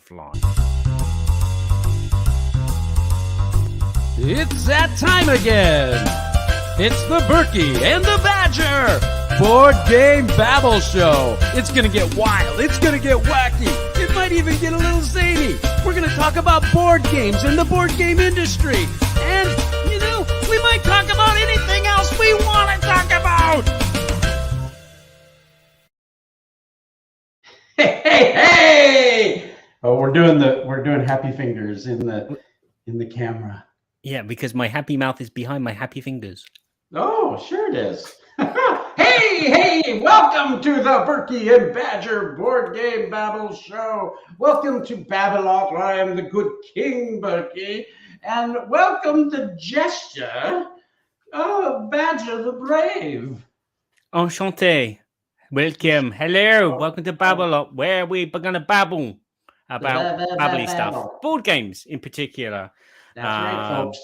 fly. It's that time again. It's the Burky and the Badger Board Game Babble Show. It's going to get wild. It's going to get wacky. It might even get a little zany. We're going to talk about board games and the board game industry. And, you know, we might talk about anything else we want to talk about. Hey! Oh, we're doing happy fingers in the camera. Yeah, because my happy mouth is behind my happy fingers. Oh, sure it is. Hey! Welcome to the Burky and Badger Board Game Babble Show. Welcome to Babblot, where I am the good King Burky. And welcome to Gesture, Badger the Brave. Enchanté. Welcome. Hello. Welcome to Babblot, where we're going to babble about babbly stuff. Board games in particular. That's right, folks.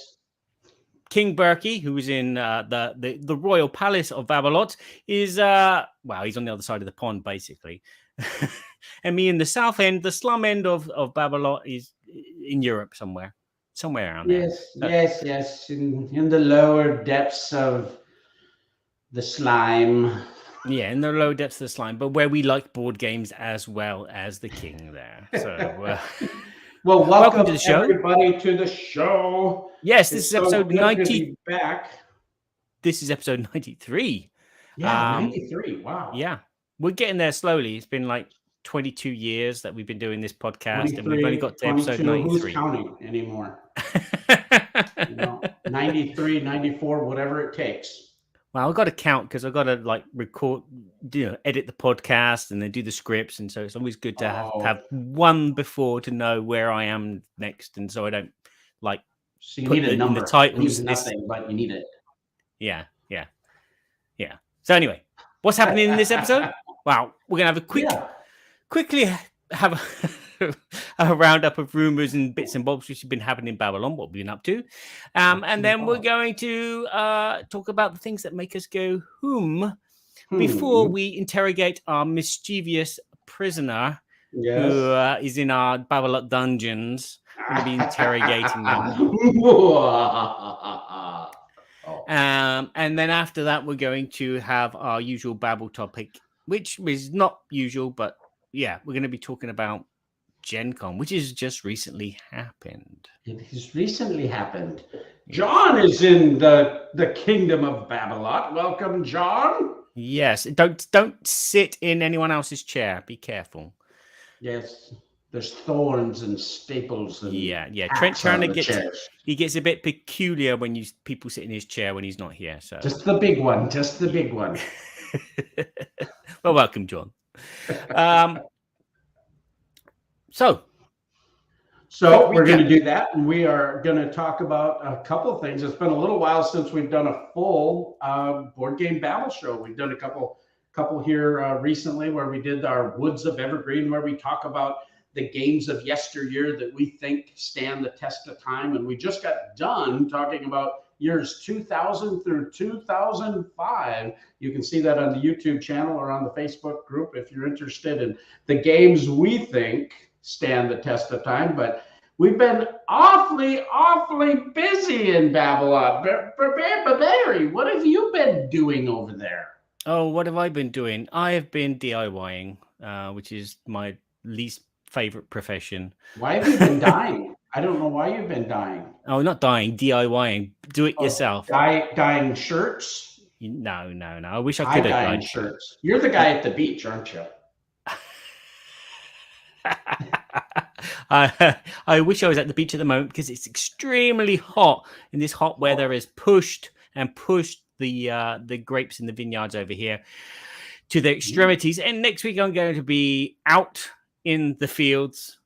King Burky, who is in the royal palace of Babblot, is he's on the other side of the pond, basically. And me in the south end, the slum end of Babblot, is in Europe somewhere around there. Yes. In the lower depths of the slime. Yeah, in the low depths of the slime, but where we like board games as well as the king there. So. Well, welcome to the show, everybody, to the show. Yes, this is episode 90. Back. This is episode 93. Yeah, 93. Wow. Yeah, we're getting there slowly. It's been like 22 years that we've been doing this podcast, and we've only got to episode 93. Who's counting anymore? 93, 94, whatever it takes. Well, I've got to count because I've got to record, edit the podcast and then do the scripts. And so it's always good to have one before to know where I am next. And so I don't so you need a number. In the titles. Nothing, but you need it. Yeah. So anyway, what's happening in this episode? Well, we're going to have quickly have a roundup of rumors and bits and bobs which have been happening in Babylon, what we've been up to. And then we're going to talk about the things that make us go, before we interrogate our mischievous prisoner who is in our Babblot dungeons. We're going to be interrogating them. And then after that, we're going to have our usual Babble topic, which is not usual, but yeah, we're going to be talking about GenCon, which has just recently happened. It has recently happened. John is in the kingdom of Babblot. Welcome, John. Yes. Don't sit in anyone else's chair. Be careful. Yes. There's thorns and staples. And yeah. Trent he gets a bit peculiar when people sit in his chair when he's not here. So just the big one. Well, welcome, John. So we're going to do that, and we are going to talk about a couple of things. It's been a little while since we've done a full board game battle show. We've done a couple here recently, where we did our Woods of Evergreen, where we talk about the games of yesteryear that we think stand the test of time. And we just got done talking about years 2000 through 2005. You can see that on the YouTube channel or on the Facebook group if you're interested in the games we think stand the test of time. But we've been awfully busy in Babylon. Barry, what have you been doing over there? Oh, what have I been doing? I have been DIYing, which is my least favorite profession. Why have you been dying? I don't know why you've been dying. Oh, not dying, DIYing. Do it yourself. Dyeing shirts? No. I wish I could have dyed shirts. You're the guy at the beach, aren't you? I wish I was at the beach at the moment because it's extremely hot, and this hot weather has pushed the grapes in the vineyards over here to the extremities. And next week I'm going to be out in the fields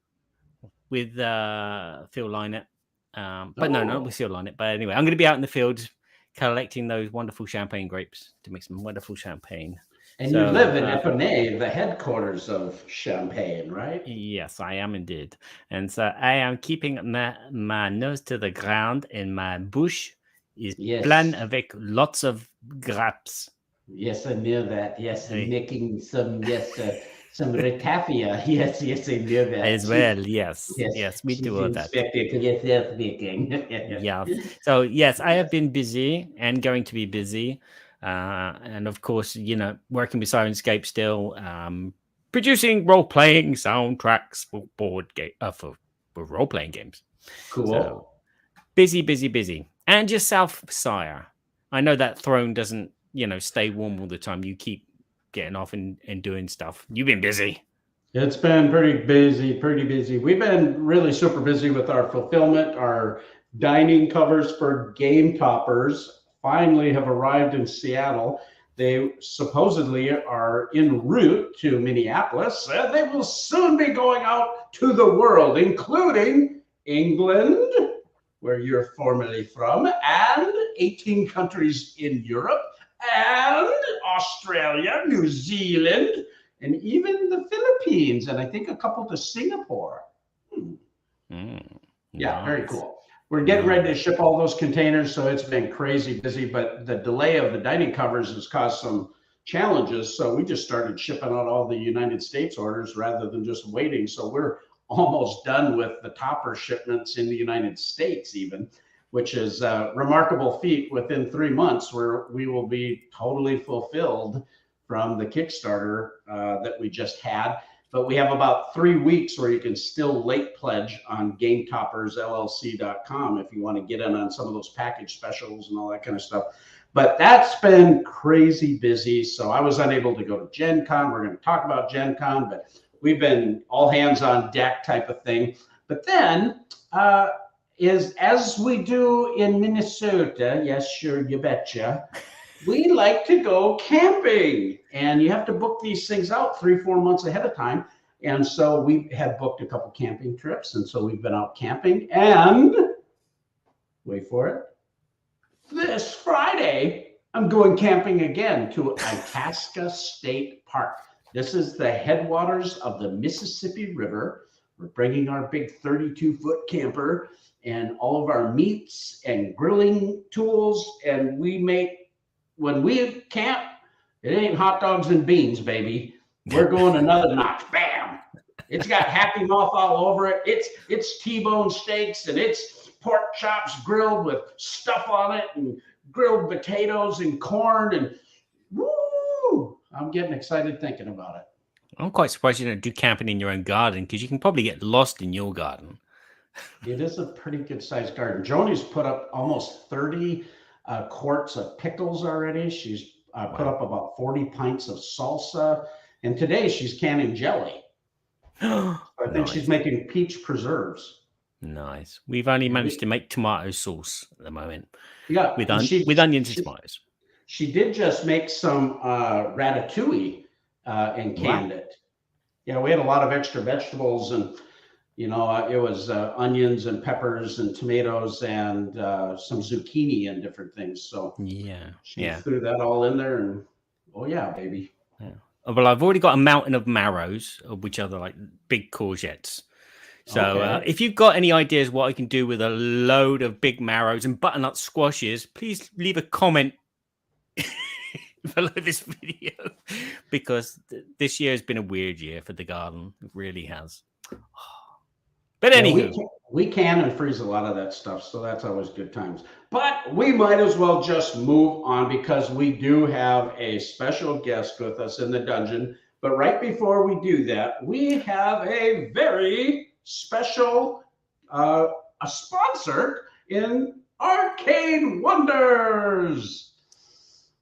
with Phil Lynott. But no, with Phil Lynott. But anyway, I'm going to be out in the fields collecting those wonderful champagne grapes to make some wonderful champagne. And you live in Epernay, the headquarters of Champagne, right? Yes, I am indeed. And so I am keeping my nose to the ground, and my bouche is plein avec lots of grapes. Yes, I knew that. Yes, and making some, Some ratafia. Yes, yes, I know that. As well. Yes, Yes, yes, we Chief do all that. Inspector Clearfield speaking. Yeah. So yes, I have been busy and going to be busy, and of course, working with Sirenscape still, producing role-playing soundtracks for board game for role-playing games. Cool. So busy, busy, busy, and yourself, Sire. I know that throne doesn't, stay warm all the time. You keep getting off and doing stuff. You've been busy. It's been pretty busy, pretty busy. We've been really super busy with our fulfillment. Our dining covers for Game Toppers finally have arrived in Seattle. They supposedly are en route to Minneapolis, and they will soon be going out to the world, including England, where you're formerly from, and 18 countries in Europe, and Australia, New Zealand, and even the Philippines, and I think a couple to Singapore. Yeah, very cool. We're getting ready to ship all those containers, so it's been crazy busy, but the delay of the dining covers has caused some challenges, so we just started shipping out all the United States orders rather than just waiting. So we're almost done with the topper shipments in the United States even, which is a remarkable feat within 3 months, where we will be totally fulfilled from the Kickstarter that we just had. But we have about 3 weeks where you can still late pledge on GameToppersLLC.com if you want to get in on some of those package specials and all that kind of stuff. But that's been crazy busy. So I was unable to go to GenCon. We're going to talk about GenCon, but we've been all hands on deck type of thing. But then, as we do in Minnesota, yes, sure, you betcha, we like to go camping, and you have to book these things out 3-4 months ahead of time. And so we have booked a couple camping trips, and so we've been out camping. And wait for it, this Friday I'm going camping again to Itasca State Park. This is the headwaters of the Mississippi River. We're bringing our big 32-foot camper and all of our meats and grilling tools, and when we camp, it ain't hot dogs and beans, baby. We're going another notch. Bam! It's got Happy Mouth all over it. It's T-bone steaks, and it's pork chops grilled with stuff on it, and grilled potatoes and corn, and woo! I'm getting excited thinking about it. I'm quite surprised you don't do camping in your own garden, because you can probably get lost in your garden. It is a pretty good sized garden. Joni's put up almost 30 quarts of pickles already. She's put up about 40 pints of salsa, and today she's canning jelly. I think she's making peach preserves. Nice. We've only managed to make tomato sauce at the moment. Yeah, with onions and tomatoes. She did just make some ratatouille and canned it. Yeah, we had a lot of extra vegetables, and it was onions and peppers and tomatoes and some zucchini and different things. So she threw that all in there, and oh yeah, baby. Yeah. Well, I've already got a mountain of marrows, which are like big courgettes. So if you've got any ideas what I can do with a load of big marrows and butternut squashes, please leave a comment below this video, because this year has been a weird year for the garden. It really has. But anywho, we can and freeze a lot of that stuff, so that's always good times. But we might as well just move on, because we do have a special guest with us in the dungeon. But right before we do that, we have a very special a sponsor in Arcane Wonders.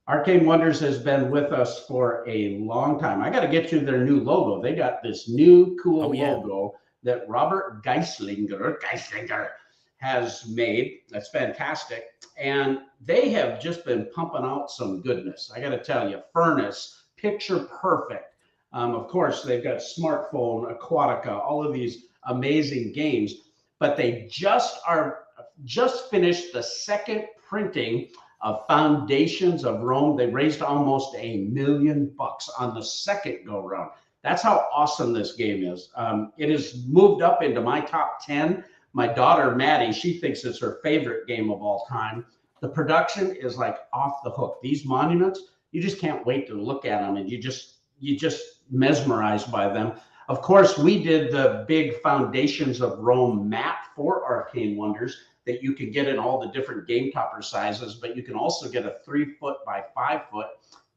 Arcane Wonders has been with us for a long time. I got to get you their new logo. They got this new cool logo that Robert Geislinger has made. That's fantastic. And they have just been pumping out some goodness. I got to tell you, Furnace, Picture Perfect. Of course, they've got Smartphone, Aquatica, all of these amazing games. But they just finished the second printing of Foundations of Rome. They raised almost $1 million on the second go round. That's how awesome this game is. It has moved up into my top 10. My daughter, Maddie, she thinks it's her favorite game of all time. The production is like off the hook. These monuments, you just can't wait to look at them, and you just you just mesmerized by them. Of course, we did the big Foundations of Rome mat for Arcane Wonders that you can get in all the different game topper sizes, but you can also get a 3-foot by 5-foot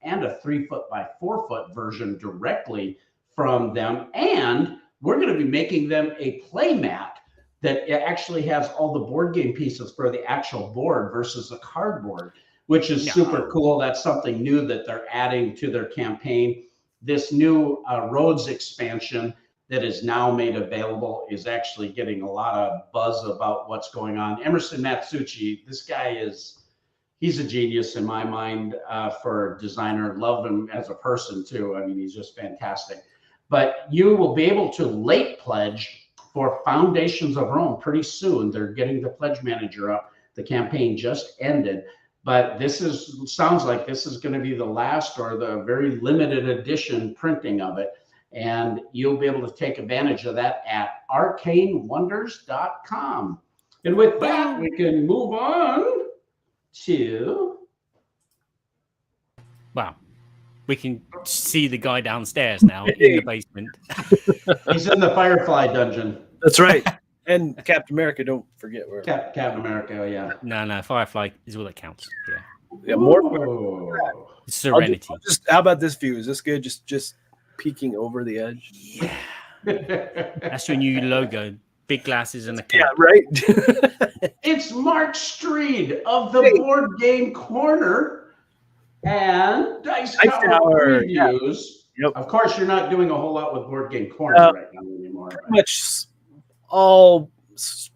and a 3-foot by 4-foot version directly from them. And we're going to be making them a play mat that actually has all the board game pieces for the actual board versus the cardboard, which is super cool. That's something new that they're adding to their campaign. This new Roads expansion that is now made available is actually getting a lot of buzz about what's going on. Emerson Matsuchi, this guy he's a genius in my mind for a designer. Love him as a person too. I mean, he's just fantastic. But you will be able to late pledge for Foundations of Rome pretty soon. They're getting the pledge manager up. The campaign just ended. But sounds like this is going to be the last or the very limited edition printing of it. And you'll be able to take advantage of that at arcanewonders.com. And with that, we can move on to... Wow. We can see the guy downstairs now in the basement. He's in the Firefly dungeon. That's right. And Captain America, don't forget where. Captain America, yeah. No, Firefly is all that counts. Yeah. Yeah, more Serenity. How about this view? Is this good? Just peeking over the edge. Yeah. That's your new logo. Big glasses and a cap. Yeah, right. It's Mark Streed of the Board Game Corner and Dice Tower Reviews. Yeah. Yep. Of course, you're not doing a whole lot with Board Game Corner right now anymore.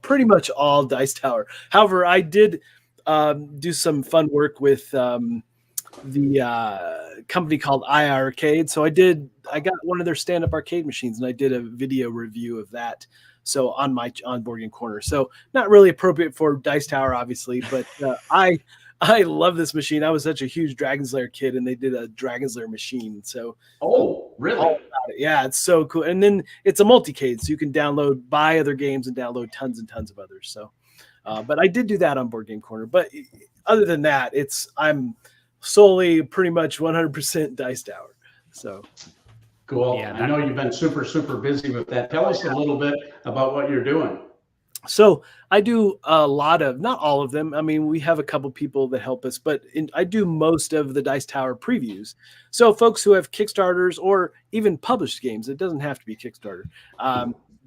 Pretty much all Dice Tower. However, I did do some fun work with the company called iArcade. So I got one of their stand-up arcade machines, and I did a video review of that. So on Board Game Corner. So not really appropriate for Dice Tower, obviously, but I love this machine. I was such a huge Dragon's Lair kid, and they did a Dragon's Lair machine. So really? Yeah, it's so cool. And then it's a multicade, so you can buy other games and download tons and tons of others. So, but I did do that on Board Game Corner. But other than that, I'm solely pretty much 100% Dice Tower. So cool. Yeah, I know you've been super, super busy with that. Tell us a little bit about what you're doing. So I do a lot of, not all of them. I mean, we have a couple people that help us, but I do most of the Dice Tower previews. So folks who have Kickstarters or even published games, it doesn't have to be Kickstarter.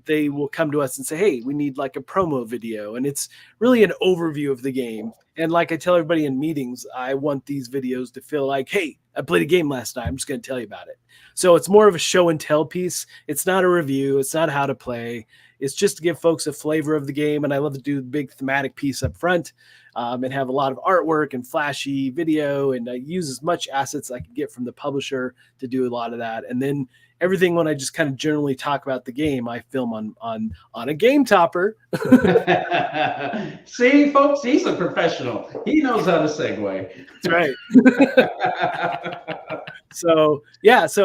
They will come to us and say, hey, we need like a promo video. And it's really an overview of the game. And like I tell everybody in meetings, I want these videos to feel like, hey, I played a game last night. I'm just going to tell you about it. So it's more of a show and tell piece. It's not a review. It's not how to play. It's just to give folks a flavor of the game. And I love to do a big thematic piece up front and have a lot of artwork and flashy video. And I use as much assets I can get from the publisher to do a lot of that. And then everything, when I just kind of generally talk about the game, I film on a game topper. See, folks, he's a professional. He knows how to segue. That's right.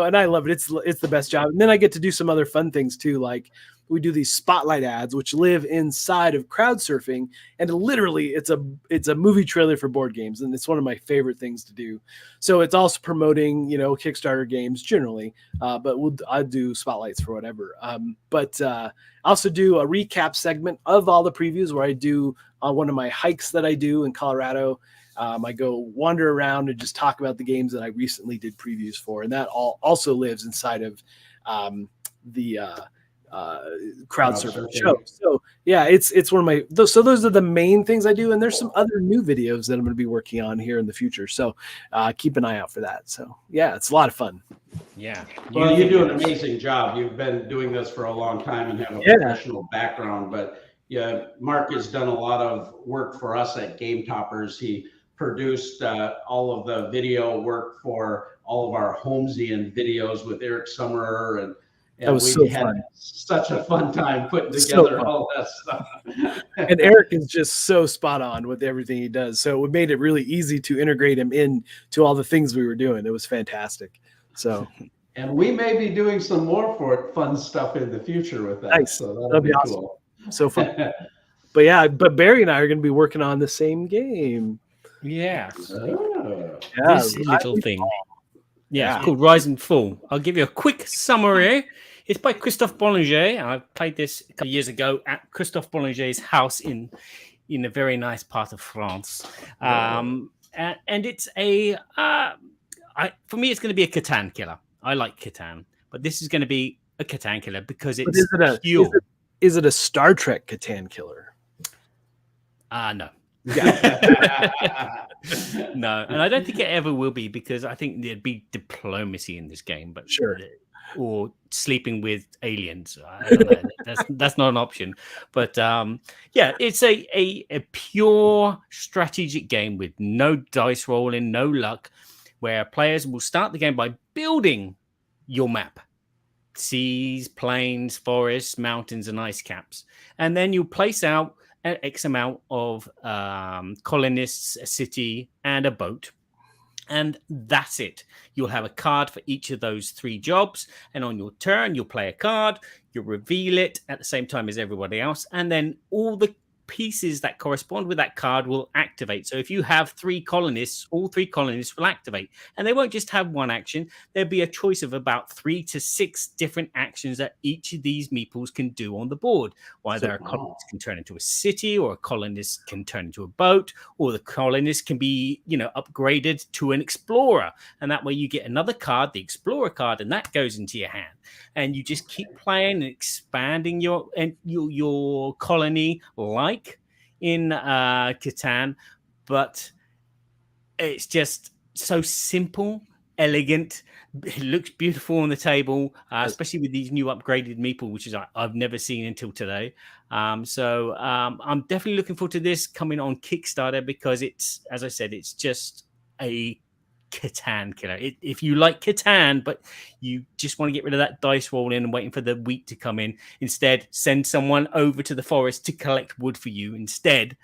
And I love it. It's the best job. And then I get to do some other fun things too, like we do these spotlight ads, which live inside of crowd surfing, and literally it's a movie trailer for board games, and it's one of my favorite things to do. So it's also promoting, Kickstarter games generally, but I do spotlights for whatever. But I also do a recap segment of all the previews where I do one of my hikes that I do in Colorado. I go wander around and just talk about the games that I recently did previews for, and that also lives inside of the crowd surfing show. So yeah, it's one of my so those are the main things I do, and there's some other new videos that I'm going to be working on here in the future. So keep an eye out for that. So yeah, it's a lot of fun. Yeah. Well, you do an amazing job. You've been doing this for a long time and have a professional background. But yeah, Mark has done a lot of work for us at Game Toppers. He produced all of the video work for all of our Holmesian videos with Eric Summerer, and that was we so had fun. Such a fun time putting together all that stuff. And Eric is just so spot on with everything he does. So it made it really easy to integrate him into all the things we were doing. It was fantastic. So, and we may be doing some more fun stuff in the future with that. Nice. So that'll be awesome. Cool. So fun. But Barry and I are going to be working on the same game. Yeah. Yeah, this little thing. Yeah, it's called Rise and Fall. I'll give you a quick summary. It's by Christophe Bollinger. I played this a couple of years ago at Christophe Bollinger's house in a very nice part of France. And it's for me, it's going to be a Catan killer. I like Catan, but this is going to be a Catan killer because it's pure. Is it a Star Trek Catan killer? No. Yeah. No, and I don't think it ever will be because I think there'd be diplomacy in this game, but sure. Or sleeping with aliens. I don't know. that's not an option. But yeah, it's a pure strategic game with no dice rolling, no luck, where players will start the game by building your map. Seas, plains, forests, mountains, and ice caps. And then you place out an X amount of colonists, a city, and a boat. And that's it. You'll have a card for each of those 3 jobs. And on your turn, you'll play a card. You'll reveal it at the same time as everybody else. And then all the pieces that correspond with that card will activate. So if you have 3 colonists, all 3 colonists will activate. And they won't just have one action. There'll be a choice of about 3 to 6 different actions that each of these meeples can do on the board. Whether a colonist can turn into a city, or a colonist can turn into a boat, or the colonist can be, upgraded to an explorer. And that way you get another card, the explorer card, and that goes into your hand. And you just keep playing and expanding your colony like in Catan, but it's just so simple, elegant. It looks beautiful on the table, especially with these new upgraded meeple, which is I've never seen until today. So I'm definitely looking forward to this coming on Kickstarter because it's, as I said, it's just a Catan killer. If you like Catan, but you just want to get rid of that dice rolling and waiting for the wheat to come in, instead send someone over to the forest to collect wood for you instead,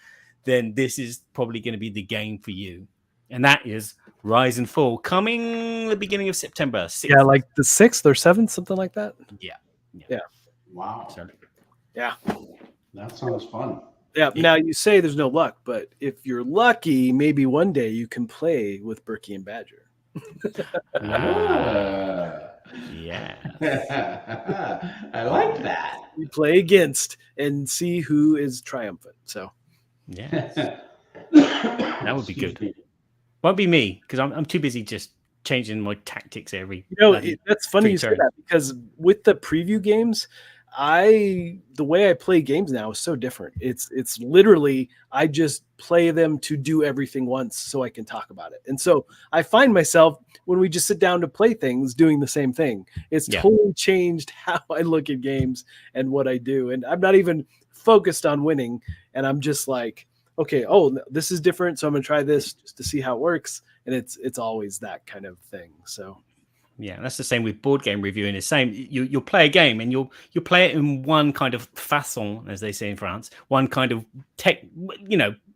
then this is probably going to be the game for you. And that is Rise and Fall, coming the beginning of September 6th. Yeah, like the 6th or 7th, something like that. Yeah. Wow. So, yeah, that sounds fun. Yeah. Now you say there's no luck, but if you're lucky, maybe one day you can play with Burky and Badger. Yeah. I like that. We play against and see who is triumphant. So yeah, that would be good. Won't be me because I'm too busy just changing my tactics every. That's funny you say that because with the preview games, the way I play games now is so different. It's literally I just play them to do everything once so I can talk about it. And so I find myself when we just sit down to play things doing the same thing. It's totally changed how I look at games and what I do. And I'm not even focused on winning. And I'm just like, okay, this is different. So I'm going to try this just to see how it works. And it's always that kind of thing. So yeah, that's the same with board game reviewing. The same, you'll play a game and you'll play it in one kind of façon, as they say in France, one kind of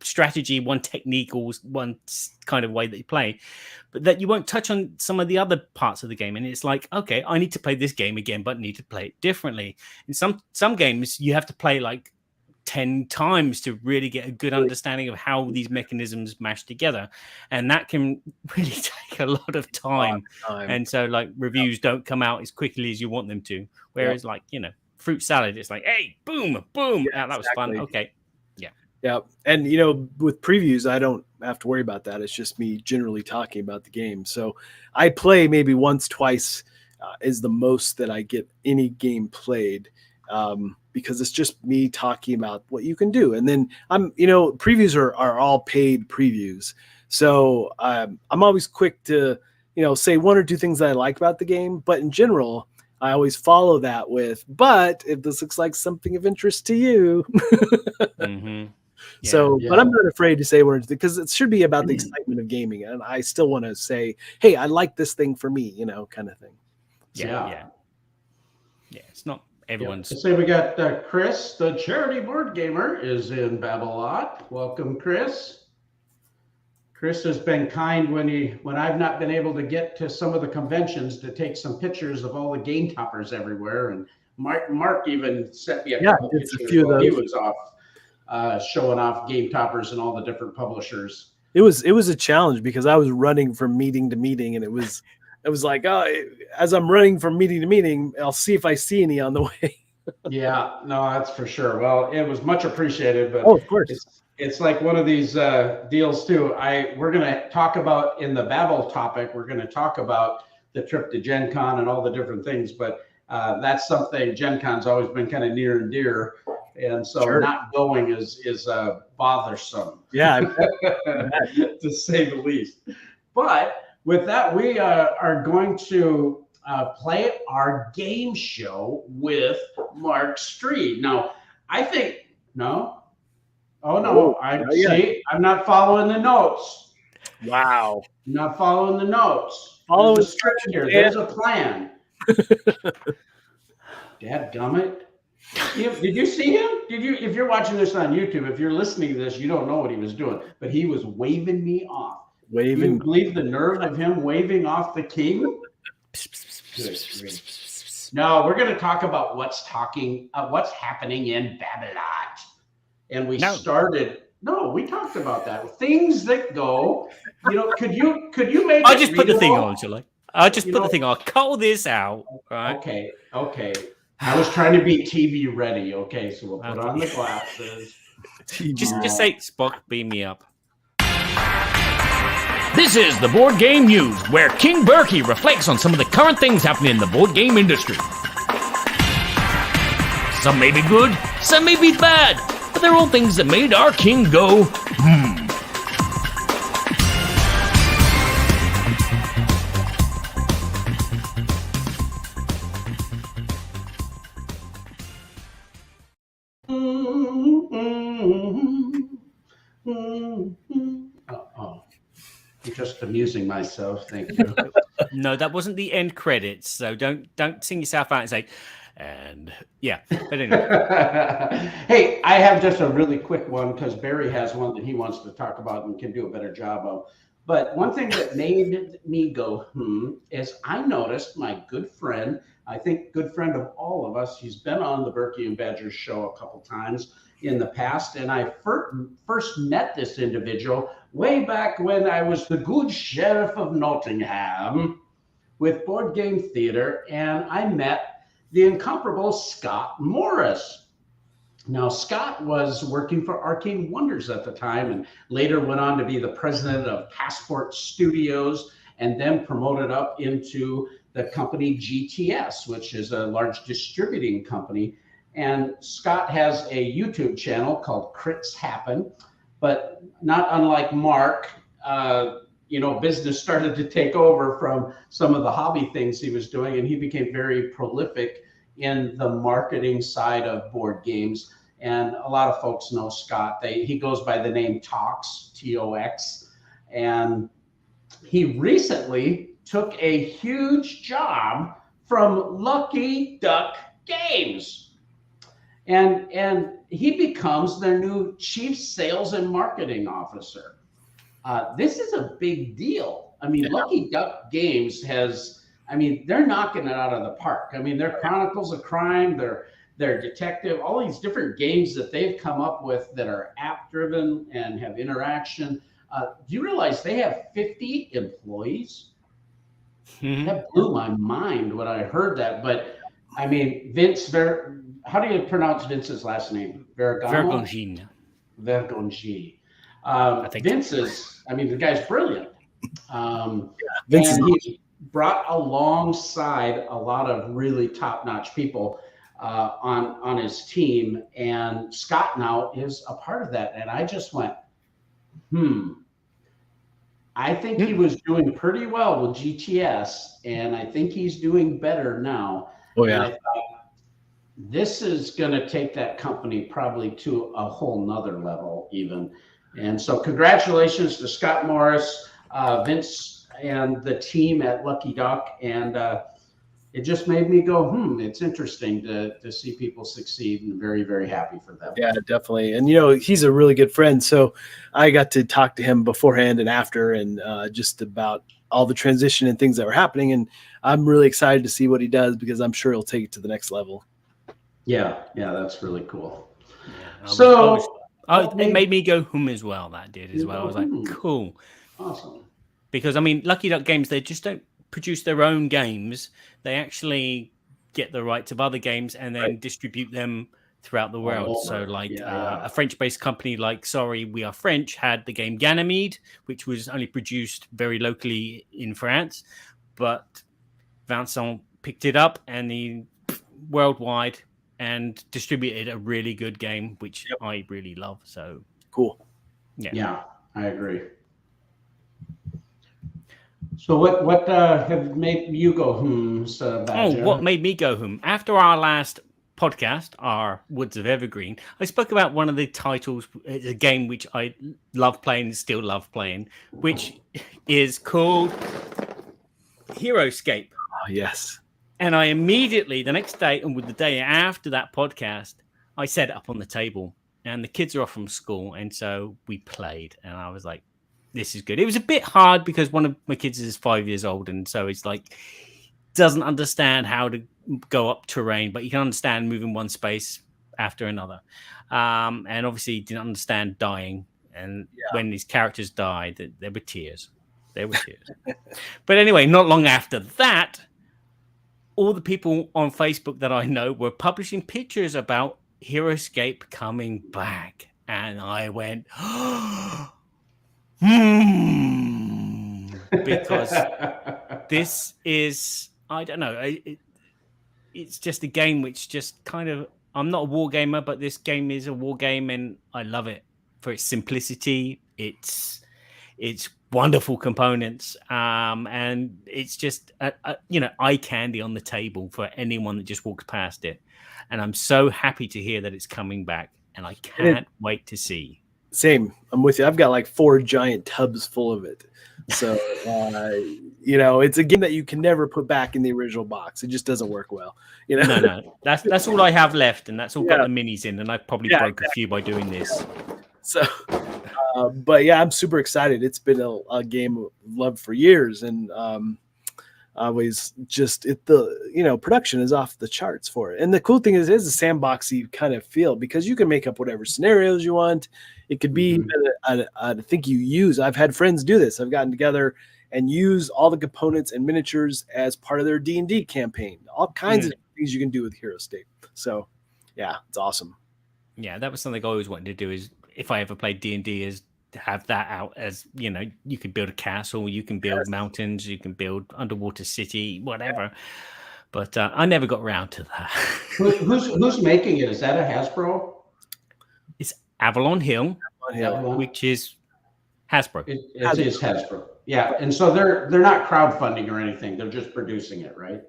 strategy, one technique, or one kind of way that you play, but that you won't touch on some of the other parts of the game. And it's like, okay, I need to play this game again, but need to play it differently. In some games, you have to play like 10 times to really get a good understanding of how these mechanisms mash together, and that can really take a lot of time. And so like reviews don't come out as quickly as you want them to, whereas like fruit salad, it's like, hey, boom, that was fun. Okay. And with previews I don't have to worry about that. It's just me generally talking about the game, so I play maybe once, twice is the most that I get any game played, because it's just me talking about what you can do. And then previews are all paid previews. So I'm always quick to, say 1 or 2 things that I like about the game. But in general, I always follow that with, but if this looks like something of interest to you. Mm-hmm. But I'm not afraid to say words because it should be about the excitement of gaming. And I still want to say, hey, I like this thing for me, kind of thing. Yeah. It's not everyone's. So we got Chris, the charity board gamer, is in Babblot. Welcome, Chris. Chris has been kind when I've not been able to get to some of the conventions to take some pictures of all the game toppers everywhere. And Mark even sent me a couple pictures while he was off showing off game toppers and all the different publishers. It was a challenge because I was running from meeting to meeting, and it was it was like, oh, as I'm running from meeting to meeting, I'll see if I see any on the way. Yeah, no, that's for sure. Well, it was much appreciated, but Of course. it's like one of these deals too. We're going to talk about in the Babble topic, we're going to talk about the trip to GenCon and all the different things, but that's something GenCon's always been kind of near and dear. And so not going is bothersome. Yeah. To say the least. But with that, we are going to play our game show with Mark Streed. Now, I think, no. Oh, no. I'm not following the notes. Wow. I'm not following the notes. Follow There's a script here. There's a plan. Dadgummit. Did you see him? If you're watching this on YouTube, if you're listening to this, you don't know what he was doing, but he was waving me off. Can you believe the nerve of him waving off the king? No, we're going to talk about what's happening in Babblot. And we talked about that. Things that go, could you make I'll just put the thing on, shall I? I'll just put the thing on. Cut all this out. Right? Okay. I was trying to be TV ready. Okay, so we'll put on the glasses. Just say, Spock, beam me up. This is the Board Game News, where King Burky reflects on some of the current things happening in the board game industry. Some may be good, some may be bad, but they're all things that made our king go, hmm. I'm just amusing myself. Thank you. No, that wasn't the end credits. So don't sing yourself out and say, and yeah. But anyway. Hey, I have just a really quick one because Barry has one that he wants to talk about and can do a better job of. But one thing that made me go, is I noticed my good friend, I think good friend of all of us, he's been on the Burky and Badger show a couple times in the past. And I first met this individual way back when I was the good sheriff of Nottingham with Board Game Theater. And I met the incomparable Scott Morris. Now, Scott was working for Arcane Wonders at the time and later went on to be the president of Passport Studios and then promoted up into the company GTS, which is a large distributing company. And Scott has a YouTube channel called Crits Happen, but not unlike Mark, business started to take over from some of the hobby things he was doing, and he became very prolific in the marketing side of board games. And a lot of folks know Scott. He goes by the name Tox, T-O-X, and he recently took a huge job from Lucky Duck Games. And he becomes their new chief sales and marketing officer. This is a big deal. I mean, Lucky Duck Games they're knocking it out of the park. I mean, their Chronicles of Crime, their Detective, all these different games that they've come up with that are app-driven and have interaction. Do you realize they have 50 employees? That blew my mind when I heard that. But, I mean, how do you pronounce Vince's last name? Vergongine. Vergongine. Vince is, the guy's brilliant. Vince and he brought alongside a lot of really top-notch people on his team. And Scott now is a part of that. And I just went, I think he was doing pretty well with GTS, and I think he's doing better now. Oh, yeah. And I thought, this is going to take that company probably to a whole nother level even. And so congratulations to Scott Morris, Vince, and the team at Lucky Duck. And it just made me go, it's interesting to see people succeed, and very, very happy for them. Yeah, definitely. And, he's a really good friend. So I got to talk to him beforehand and after, and just about all the transition and things that were happening. And I'm really excited to see what he does, because I'm sure he'll take it to the next level. Yeah, that's really cool. Yeah, it made me go as well. That did as well. I was like, cool. Awesome. Because Lucky Duck Games, they just don't produce their own games. They actually get the rights of other games and then distribute them throughout the world. So like a French-based company like Sorry We Are French had the game Ganymede, which was only produced very locally in France, but Vincent picked it up and he worldwide and distributed a really good game, which I really love. So cool. Yeah, I agree. So what have made you go Badger? What made me go after our last podcast, our Woods of Evergreen, I spoke about one of the titles, a game which I love playing and still love playing, which is called Heroscape. Oh, yes. And I immediately, the next day and with the day after that podcast, I set it up on the table and the kids are off from school. And so we played and I was like, this is good. It was a bit hard because one of my kids is 5 years old. And so it's like, doesn't understand how to go up terrain, but you can understand moving one space after another. And obviously didn't understand dying. And when these characters died, there were tears. There were tears. But anyway, not long after that, all the people on Facebook that I know were publishing pictures about Heroscape coming back. And I went, because this is, I don't know, it's just a game which just kind of, I'm not a war gamer, but this game is a war game and I love it for its simplicity. It's wonderful components, and it's just eye candy on the table for anyone that just walks past it. And I'm so happy to hear that it's coming back, and I can't wait to see. Same, I'm with you. I've got like 4 giant tubs full of it. So it's a game that you can never put back in the original box. It just doesn't work well. No, that's all I have left, and that's all got the minis in, and I probably broke a few by doing this. So. But yeah, I'm super excited. It's been a game of love for years, and always just production is off the charts for it. And the cool thing is a sandboxy kind of feel because you can make up whatever scenarios you want. It could be a thing you use. I've had friends do this. I've gotten together and use all the components and miniatures as part of their D&D campaign. All kinds of things you can do with Heroscape. So yeah, it's awesome. Yeah, that was something I always wanted to do. Is if I ever played D&D, is to have that out as, you can build a castle, you can build mountains, you can build underwater city, whatever. But I never got around to that. Who's making it? Is that a Hasbro? It's Avalon Hill, which is Hasbro. It is Hasbro. Yeah, and so they're not crowdfunding or anything. They're just producing it, right?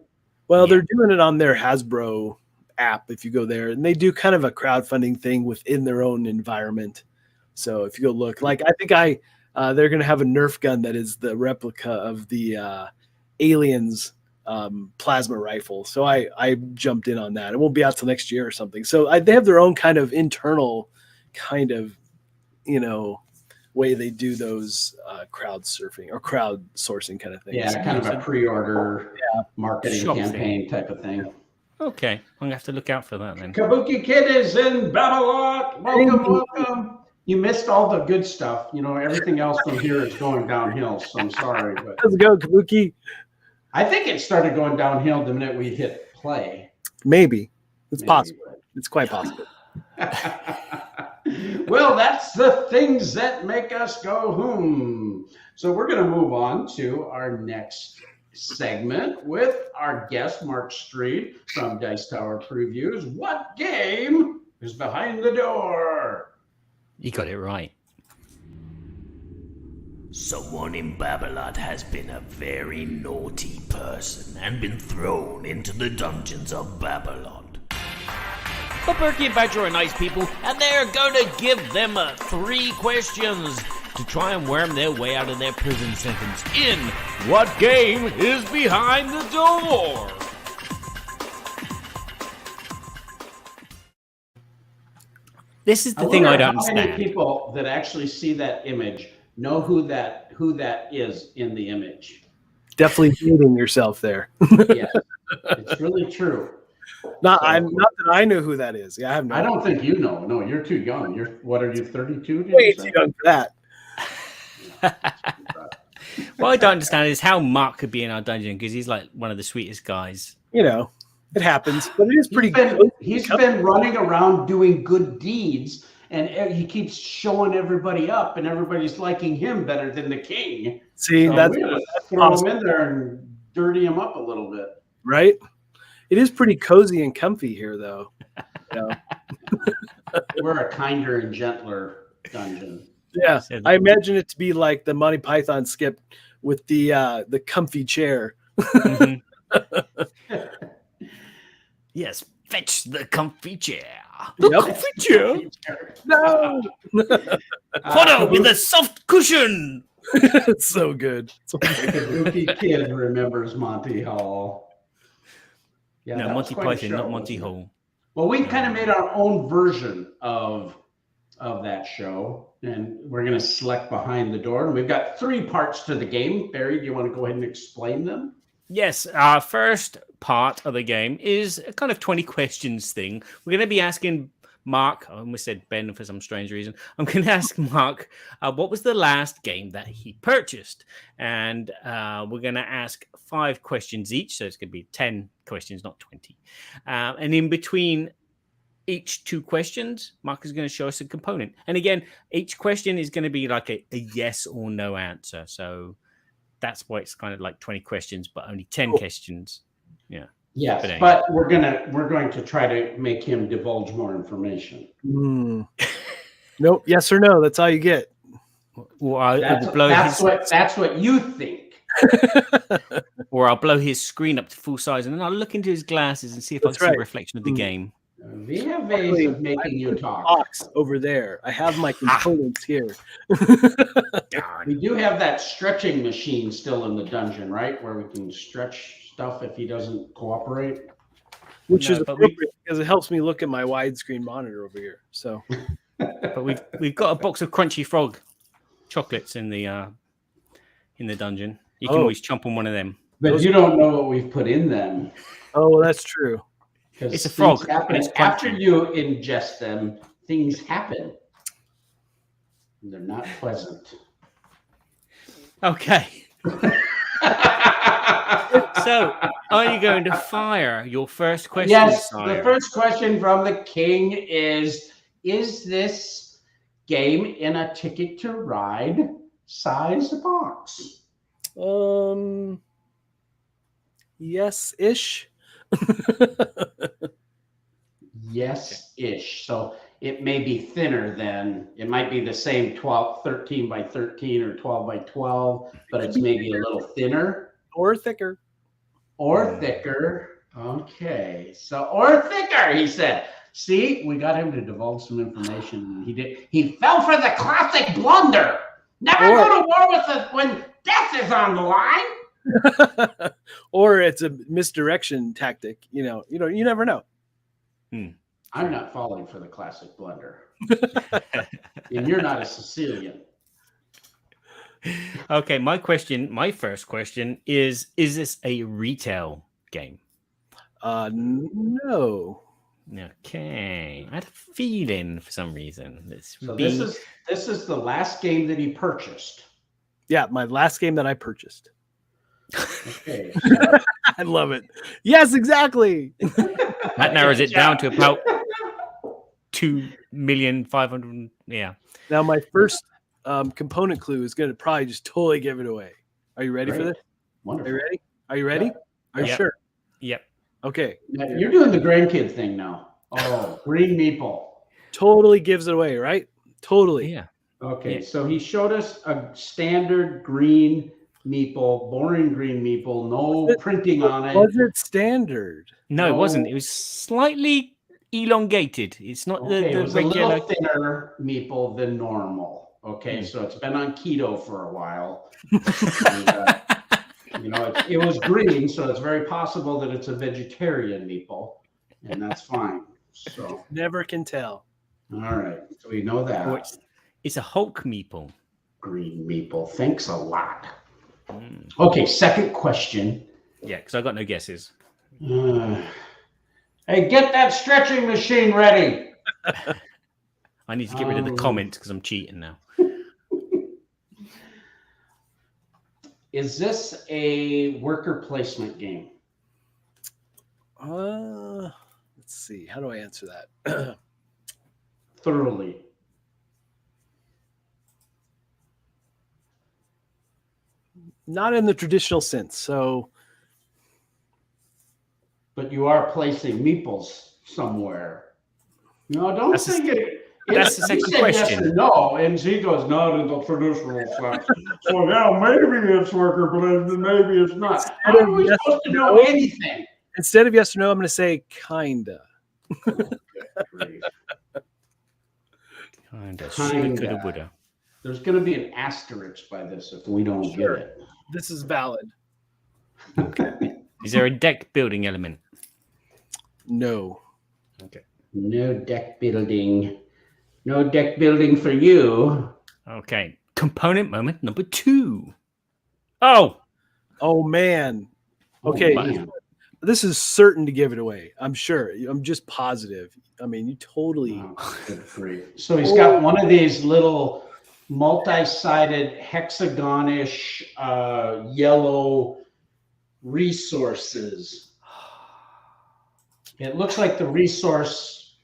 Well, they're doing it on their Hasbro app if you go there, and they do kind of a crowdfunding thing within their own environment. So if you go look, like I think they're going to have a Nerf gun that is the replica of the Aliens plasma rifle. So I jumped in on that. It won't be out till next year or something. So they have their own kind of internal kind of way they do those crowdsourcing kind of things. Yeah, kind of a pre-order marketing campaign type of thing. Okay, I'm gonna have to look out for that then. Kabuki Kid is in Babblot. Welcome. You missed all the good stuff. Everything else from here is going downhill. So I'm sorry, but let's go, Kabuki. I think it started going downhill the minute we hit play. Maybe it's possible. It's quite possible. Well, that's the things that make us go So we're going to move on to our next segment with our guest, Mark Streed from Dice Tower Previews. What game is behind the door? You got it right. Someone in Babblot has been a very naughty person and been thrown into the dungeons of Babblot. But Burky and Badger are nice people, and they're going to give them 3 questions to try and worm their way out of their prison sentence in What Game is Behind the Door? This is the thing I don't understand. How many people that actually see that image know who that is in the image? Definitely hating yourself there. Yes, it's really true. Not that I know who that is. Yeah, I have no. I don't think you know. No, you're too young. What are you, 32? Way too young for that. What I don't understand is how Mark could be in our dungeon because he's like one of the sweetest guys. You know, it happens, but it is pretty. He's been running around doing good deeds, and he keeps showing everybody up, and everybody's liking him better than the king. See, so that's throw awesome. Him in there and dirty him up a little bit. Right? It is pretty cozy and comfy here, though. We're a kinder and gentler dungeon. Yeah, I imagine it to be like the Monty Python skit with the comfy chair. Mm-hmm. Yes, fetch the comfy chair. The comfy chair. No. Photo with a soft cushion. It's so good. The Burky kid remembers Monty Hall. Yeah, no, Monty Python, not Monty Hall. Well, we kind of made our own version of that show, and we're going to select behind the door. And we've got 3 parts to the game. Barry, do you want to go ahead and explain them? Yes, our first part of the game is a kind of 20 questions thing. We're going to be asking Mark, I almost said Ben for some strange reason. I'm going to ask Mark, what was the last game that he purchased? And we're going to ask 5 questions each. So it's going to be 10 questions, not 20. And in between each 2 questions, Mark is going to show us a component. And again, each question is going to be like a yes or no answer. So that's why it's kind of like 20 questions, but only 10 questions. Yeah. Yes, but we're going to try to make him divulge more information. Nope. Yes or no. That's all you get. Or that's what you think. Or I'll blow his screen up to full size, and then I'll look into his glasses and see if I can see a reflection of the game. We have ways of making you talk. Box over there. I have my components here. We do have that stretching machine still in the dungeon, right? Where we can stretch stuff if he doesn't cooperate. Which is appropriate because it helps me look at my widescreen monitor over here. So, but we've got a box of Crunchy Frog chocolates in the dungeon. You can always chomp on one of them. But you don't know what we've put in them. Oh, well, that's true. It's a frog. After you ingest them, things happen. They're not pleasant. Okay. So, are you going to fire your first question? Yes, Sire? The first question from the king is this game in a Ticket to Ride size box? Yes-ish. Yes-ish. So it may be thinner than, it might be the same 13 by 13 or 12 by 12, but it's maybe a little thinner. Or thicker. Or thicker. Okay. So, or thicker, he said. See, we got him to divulge some information. He did. He fell for the classic blunder. Never go to war with us when death is on the line. Or it's a misdirection tactic. You never know. I'm not falling for the classic blunder. And you're not a Sicilian. Okay, my first question is this a retail game? No. Okay. I had a feeling for some reason. This is the last game that he purchased. Yeah, my last game that I purchased. Okay. I love it. Yes, exactly. That narrows it down to about 2,500,000. Yeah. Now my first component clue is going to probably just totally give it away. Are you ready for this? Wonderful. Are you ready? Are you sure? Yep. Okay. Now, you're doing the grandkid thing now. Oh, green meeple. Totally gives it away, right? Totally. Yeah. Okay, so he showed us a standard green meeple, boring green meeple, no printing on it. Was it standard? No, it wasn't. It was slightly elongated. It's not it was regular. a little thinner meeple than normal. Okay, so it's been on keto for a while. And, it was green, so it's very possible that it's a vegetarian meeple, and that's fine. So never can tell. All right, so we know that. It's a Hulk meeple. Green meeple. Thanks a lot. Okay, second question. Yeah, because I got no guesses. Hey, get that stretching machine ready. I need to get rid of the comments because I'm cheating now. Is this a worker placement game? Let's see. How do I answer that? Thoroughly. Not in the traditional sense. So, But you are placing meeples somewhere. No, don't That's think it. that's the You second said question. Yes or no, and he goes, not in the traditional sense. So yeah, maybe it's worker placement, maybe it's not. How are we yes supposed to or know no? anything? instead of yes or no, I'm going to say kinda. Kinda. Kinda. Coulda, woulda. There's going to be an asterisk by this if we don't Sure. get it. This is valid. Is there a deck building element? No. Okay. No deck building. No deck building for you. Okay. Component moment number 2. Oh, Oh man. Okay. Oh, man. This is certain to give it away. I'm sure. I'm just positive. I mean, you totally. Oh, good grief. So he's got one of these little multi-sided hexagonish yellow resources. It looks like the resource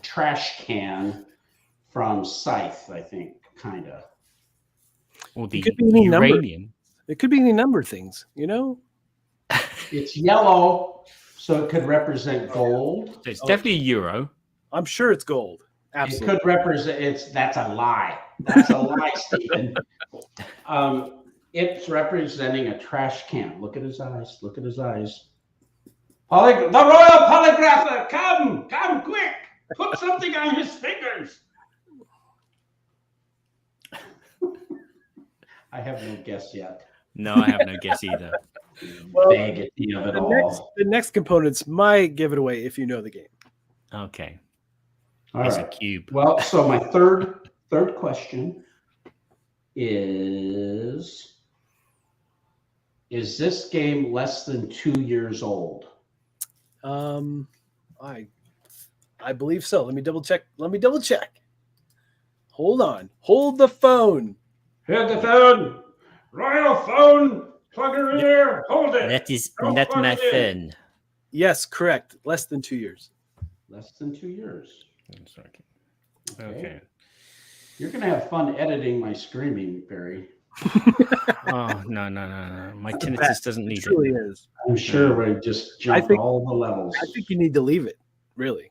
trash can from Scythe, I think, kind of. or the could be any number. uranium. It could be any number of things, you know? It's yellow, so it could represent gold. So it's definitely a euro. I'm sure it's gold. Absolutely. It could represent. That's a lie. That's a lie, Stephen. It's representing a trash can. Look at his eyes. Look at his eyes. The royal polygrapher, come quick! Put something on his fingers. I have no guess yet. No, I have no guess either. Well, Baggity of it all. the next components might give it away if you know the game. Okay. All It's right. a cube. Well, so my third question is this game less than 2 years old? I believe so. Let me double check. Hold on. Hold the phone. Hit the phone. Royal phone. Plug her in there. Hold it. That is Don't not plug my it in. phone. Yes, correct. Less than 2 years. Less than 2 years. Okay. You're going to have fun editing my screaming, Barry. Oh, no. My tinnitus doesn't It need truly it. is. I'm sure we just jumped think- all the levels. I think you need to leave it. Really.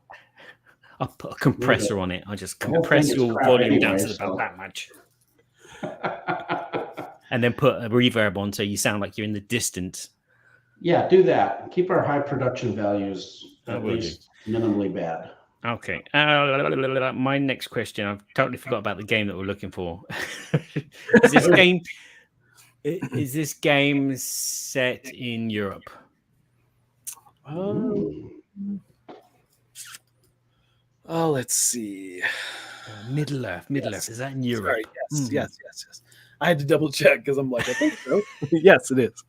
I'll put a compressor on it. I'll just The whole compress thing is your crap volume down anyway, to about so- that much. And then put a reverb on so you sound like you're in the distance. Yeah, do that. Keep our high production values I at will least minimally bad. Okay. My next question. I've totally forgot about the game that we're looking for. Is this game set in Europe? Let's see. Middle Earth. Is that in Europe? Sorry, yes, Mhm. yes. I had to double check because I'm like, I think so. Yes, it is.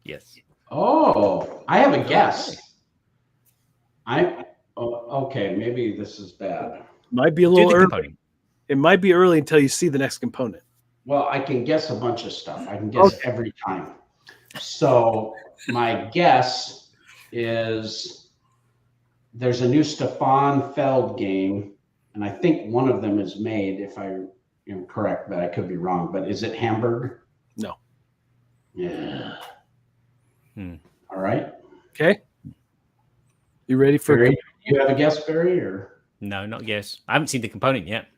Yes. Oh, I have a guess. Okay, maybe this is bad. Might be a Do little the early. component. It might be early until you see the next component. Well, I can guess a bunch of stuff. I can guess every time. So my guess is there's a new Stefan Feld game, and I think one of them is made, if I am correct, but I could be wrong. But is it Hamburg? No. Yeah. Hmm. All right. Okay. You ready for Barry, you have a guess, Barry, or? No, not yes. I haven't seen the component yet.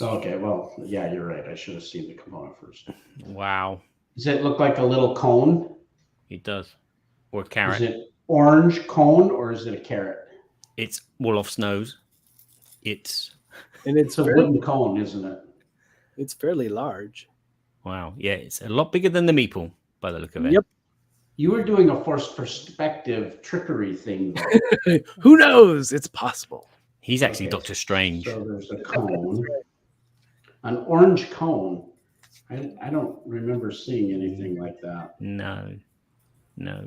Okay, well, yeah, you're right. I should have seen the component first. Wow. Does it look like a little cone? It does. Or a Is carrot. it orange cone or is it a carrot? It's Wolf's nose. It's and It's a wooden cone, isn't it? it's fairly large. wow. Yeah, it's a lot bigger than the meeple by the look of it. Yep. You were doing a forced perspective trickery thing. Though. Who knows? It's possible. He's actually Okay, Doctor Strange. So there's a cone, an orange cone. I don't remember seeing anything like that. No.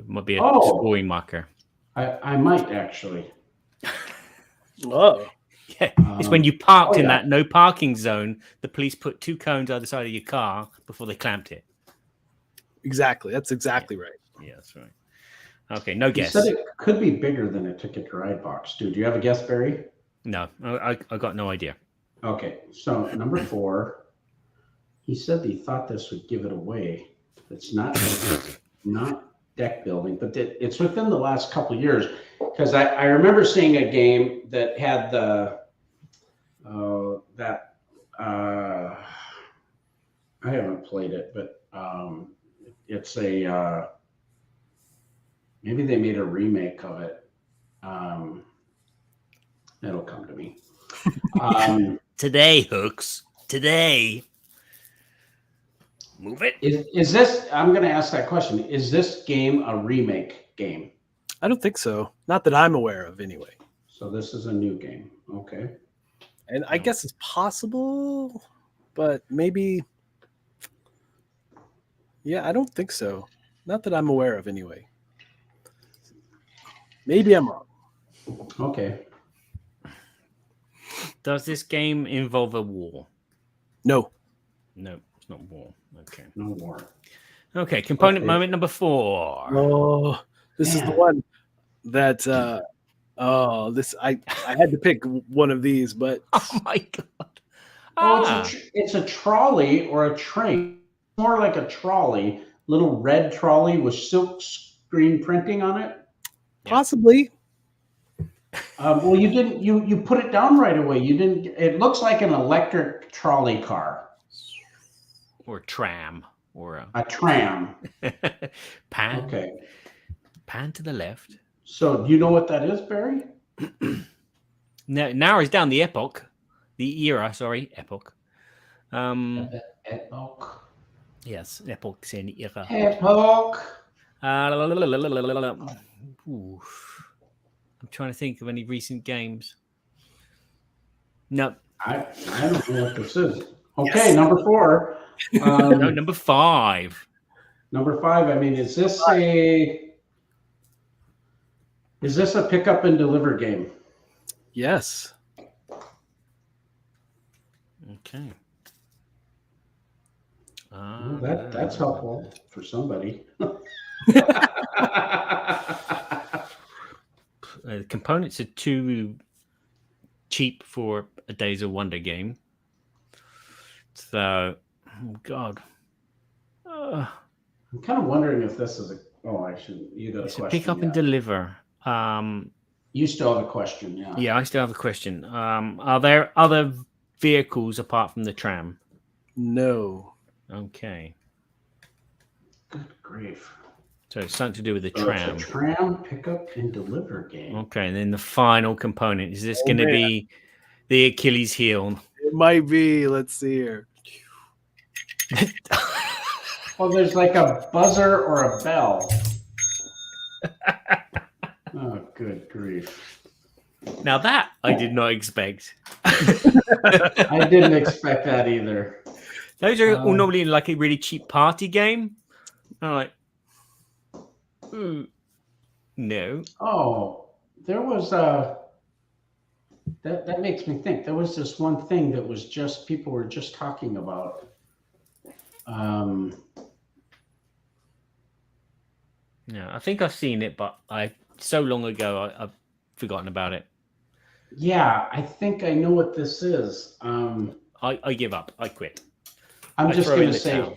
Might be a Oh. scoring marker. I might actually. Oh. Yeah. It's when you parked in yeah. that no parking zone, the police put 2 cones either side of your car before they clamped it. Exactly. That's exactly right. Yeah, that's right. Okay, no You guess. said it could be bigger than a Ticket to Ride box. Do you have a guess, Barry? No, I got no idea. Okay, so number 4, he said he thought this would give it away. It's not deck building, but it's within the last couple of years, because I remember seeing a game that had the I haven't played it, but it's a maybe they made a remake of it. It'll come to me. Today, Hooks. Today. Move it. Is this? I'm going to ask that question. Is this game a remake game? I don't think so. Not that I'm aware of, anyway. So this is a new game. Okay. And I guess it's possible, but maybe. Yeah, I don't think so. Not that I'm aware of, anyway. Maybe I'm wrong. Okay. Does this game involve a war? No. No, it's not war. Okay. No more. Okay, component Okay. moment number 4. Oh, this is the one that. I had to pick one of these, but Oh my god. Oh, it's a trolley or a train. More like a trolley, little red trolley with silk screen printing on it. possibly. Well, you didn't. You put it down right away. You didn't. It looks like an electric trolley car, Or tram. Or a tram. pan. Okay. Pan to the left. So, do you know what that is, Barry? Narrows down the epoch. The era, sorry. Epoch. Epoch. Yes, epoch in era. Epoch. Ooh. I'm trying to think of any recent games. No. I don't know what this is. Okay, number 4. No, number 5. Number 5. I mean, is this a pick up and deliver game? Yes. Okay. Well, that's helpful for somebody. The components are too cheap for a Days of Wonder game. So, oh God. I'm kind of wondering if this is you got a It's question. a pick up and deliver. You still have a question, yeah. Yeah, I still have a question. Are there other vehicles apart from the tram? No. Okay. Good grief. So it's something to do with the So tram. it's a tram pick up and deliver game. Okay, and then the final component. Is this Oh, going to man. be the Achilles heel? It might be. Let's see here. Well, there's like a buzzer or a bell. Oh, good grief. Now that I did not expect. I didn't expect that either. Those are all normally in like a really cheap party game. I'm like, no. Oh, there was that makes me think. There was this one thing that was just people were just talking about. No, I think I've seen it, but so long ago I've forgotten about it. Yeah, I think I know what this is. I give up. I quit. I'm I just throw in going to the say,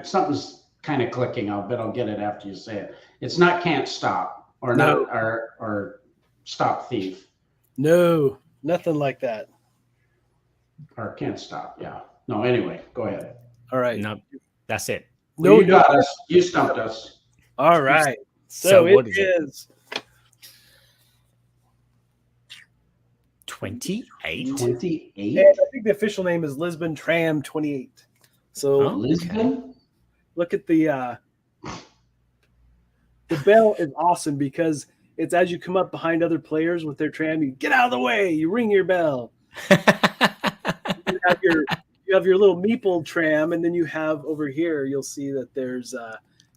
something's kind of clicking. I'll bet I'll get it after you say it. It's not Can't Stop or No. not or Stop Thief No. Nothing like that. or Can't Stop. Yeah. No. Anyway, go ahead. All right. No, that's it. No. You got us. You stumped us. All right. So So what it is it? is 28. 28. And I think the official name is Lisbon Tram 28. So Oh. Lisbon. look at the bell is awesome because it's as you come up behind other players with their tram, you get out of the way, you ring your bell. You have your little meeple tram, and then you have over here, you'll see that there's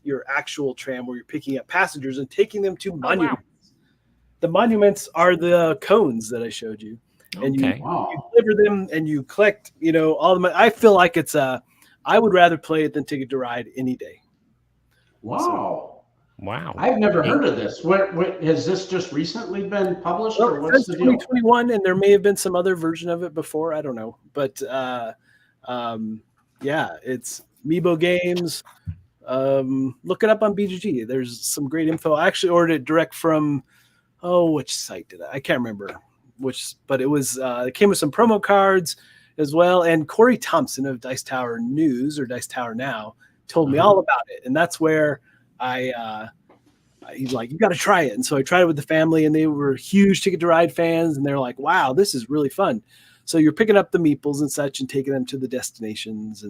your actual tram where you're picking up passengers and taking them to monuments. The monuments are the cones that I showed you. And Okay. Wow. you deliver them and you collect, all the money. I feel like it's I would rather play it than Ticket to Ride any day. Wow. Wow. I've never heard of this. What has this just recently been published, or Well, what's the deal? 2021, and there may have been some other version of it before. I don't know, but yeah, it's Meebo Games. Look it up on BGG. There's some great info. I actually ordered it direct from which site did I can't remember which, but it was it came with some promo cards as well. And Corey Thompson of Dice Tower News or Dice Tower Now told me all about it, and that's where he's like, you got to try it. And so I tried it with the family, and they were huge Ticket to Ride fans, and they're like, wow, this is really fun. So you're picking up the meeples and such and taking them to the destinations,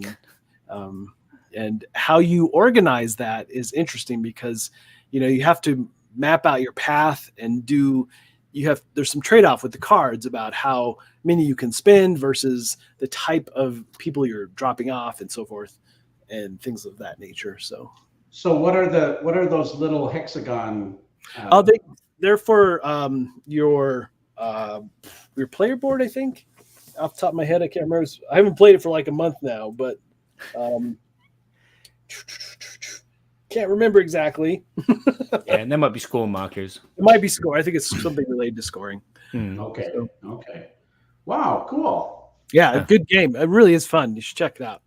and how you organize that is interesting because, you have to map out your path and there's some trade-off with the cards about how many you can spend versus the type of people you're dropping off and so forth and things of that nature. So what are those little hexagon? They're for your player board, I think. Off the top of my head, I can't remember. I haven't played it for like a month now, but can't remember exactly. Yeah, and there might be score markers. It might be score. I think it's something related to scoring. Okay. Okay. Wow. Cool. Yeah, a good game. It really is fun. You should check it out.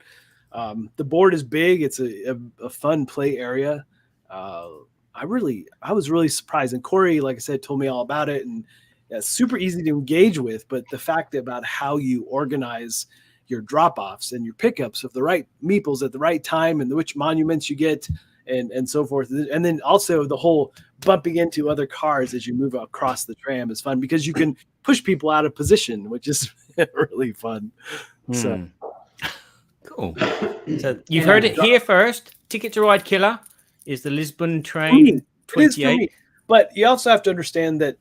The board is big. It's a fun play area. I was really surprised. And Corey, like I said, told me all about it, and it's super easy to engage with. But the fact about how you organize your drop-offs and your pickups of the right meeples at the right time and which monuments you get and so forth. And then also the whole bumping into other cars as you move across the tram is fun because you can push people out of position, which is really fun. So cool. So you've heard it here first. Ticket to Ride Killer is the Lisbon train 28. But you also have to understand that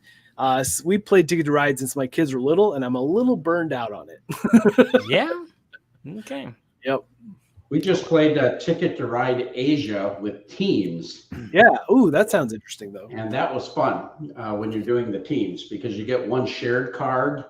we played Ticket to Ride since my kids were little, and I'm a little burned out on it. Yeah. Okay. Yep. We just played Ticket to Ride Asia with teams. Yeah. Ooh, that sounds interesting, though. And that was fun when you're doing the teams because you get one shared card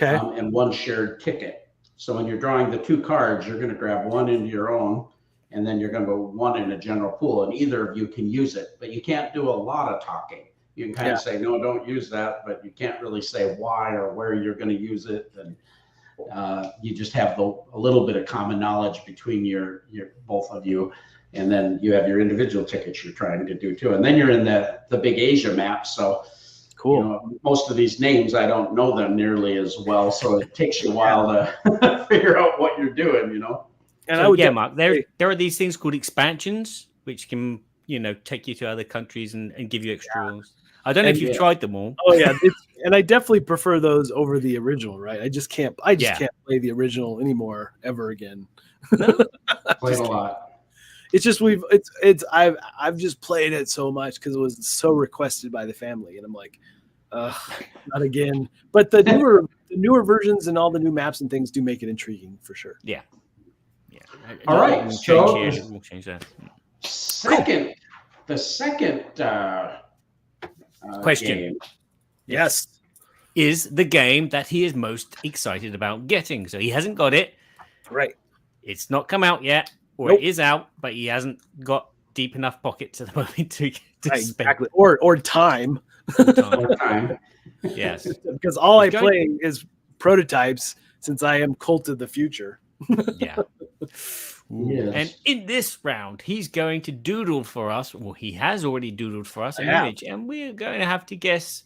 and one shared ticket. So when you're drawing the two cards, you're going to grab one into your own, and then you're going to put one in a general pool, and either of you can use it. But you can't do a lot of talking. You can kind of say, no, don't use that, but you can't really say why or where you're going to use it. And you just have a little bit of common knowledge between your both of you. And then you have your individual tickets you're trying to do too. And then you're in the big Asia map. So cool. Most of these names, I don't know them nearly as well. So it takes you a while to figure out what you're doing, And so, I would Mark, there are these things called expansions, which can, take you to other countries and give you extra rules. I don't know if you've tried them all. Oh yeah, and I definitely prefer those over the original. Right? I just can't play the original anymore ever again. No? Played a lot. It's just I've just played it so much because it was so requested by the family, and I'm like, not again. But the newer versions and all the new maps and things do make it intriguing for sure. Yeah. Yeah. All right. We'll change that. The second question. Game. Yes. Is the game that he is most excited about getting. So he hasn't got it. Right. It's not come out yet, or It is out, but he hasn't got deep enough pockets at the moment to spend. Exactly. Or time. Or time. Yes. Because all I play is prototypes since I am Cult of the Future. Yeah. Yes. And in this round, he's going to doodle for us. Well, he has already doodled for us an image, and we're going to have to guess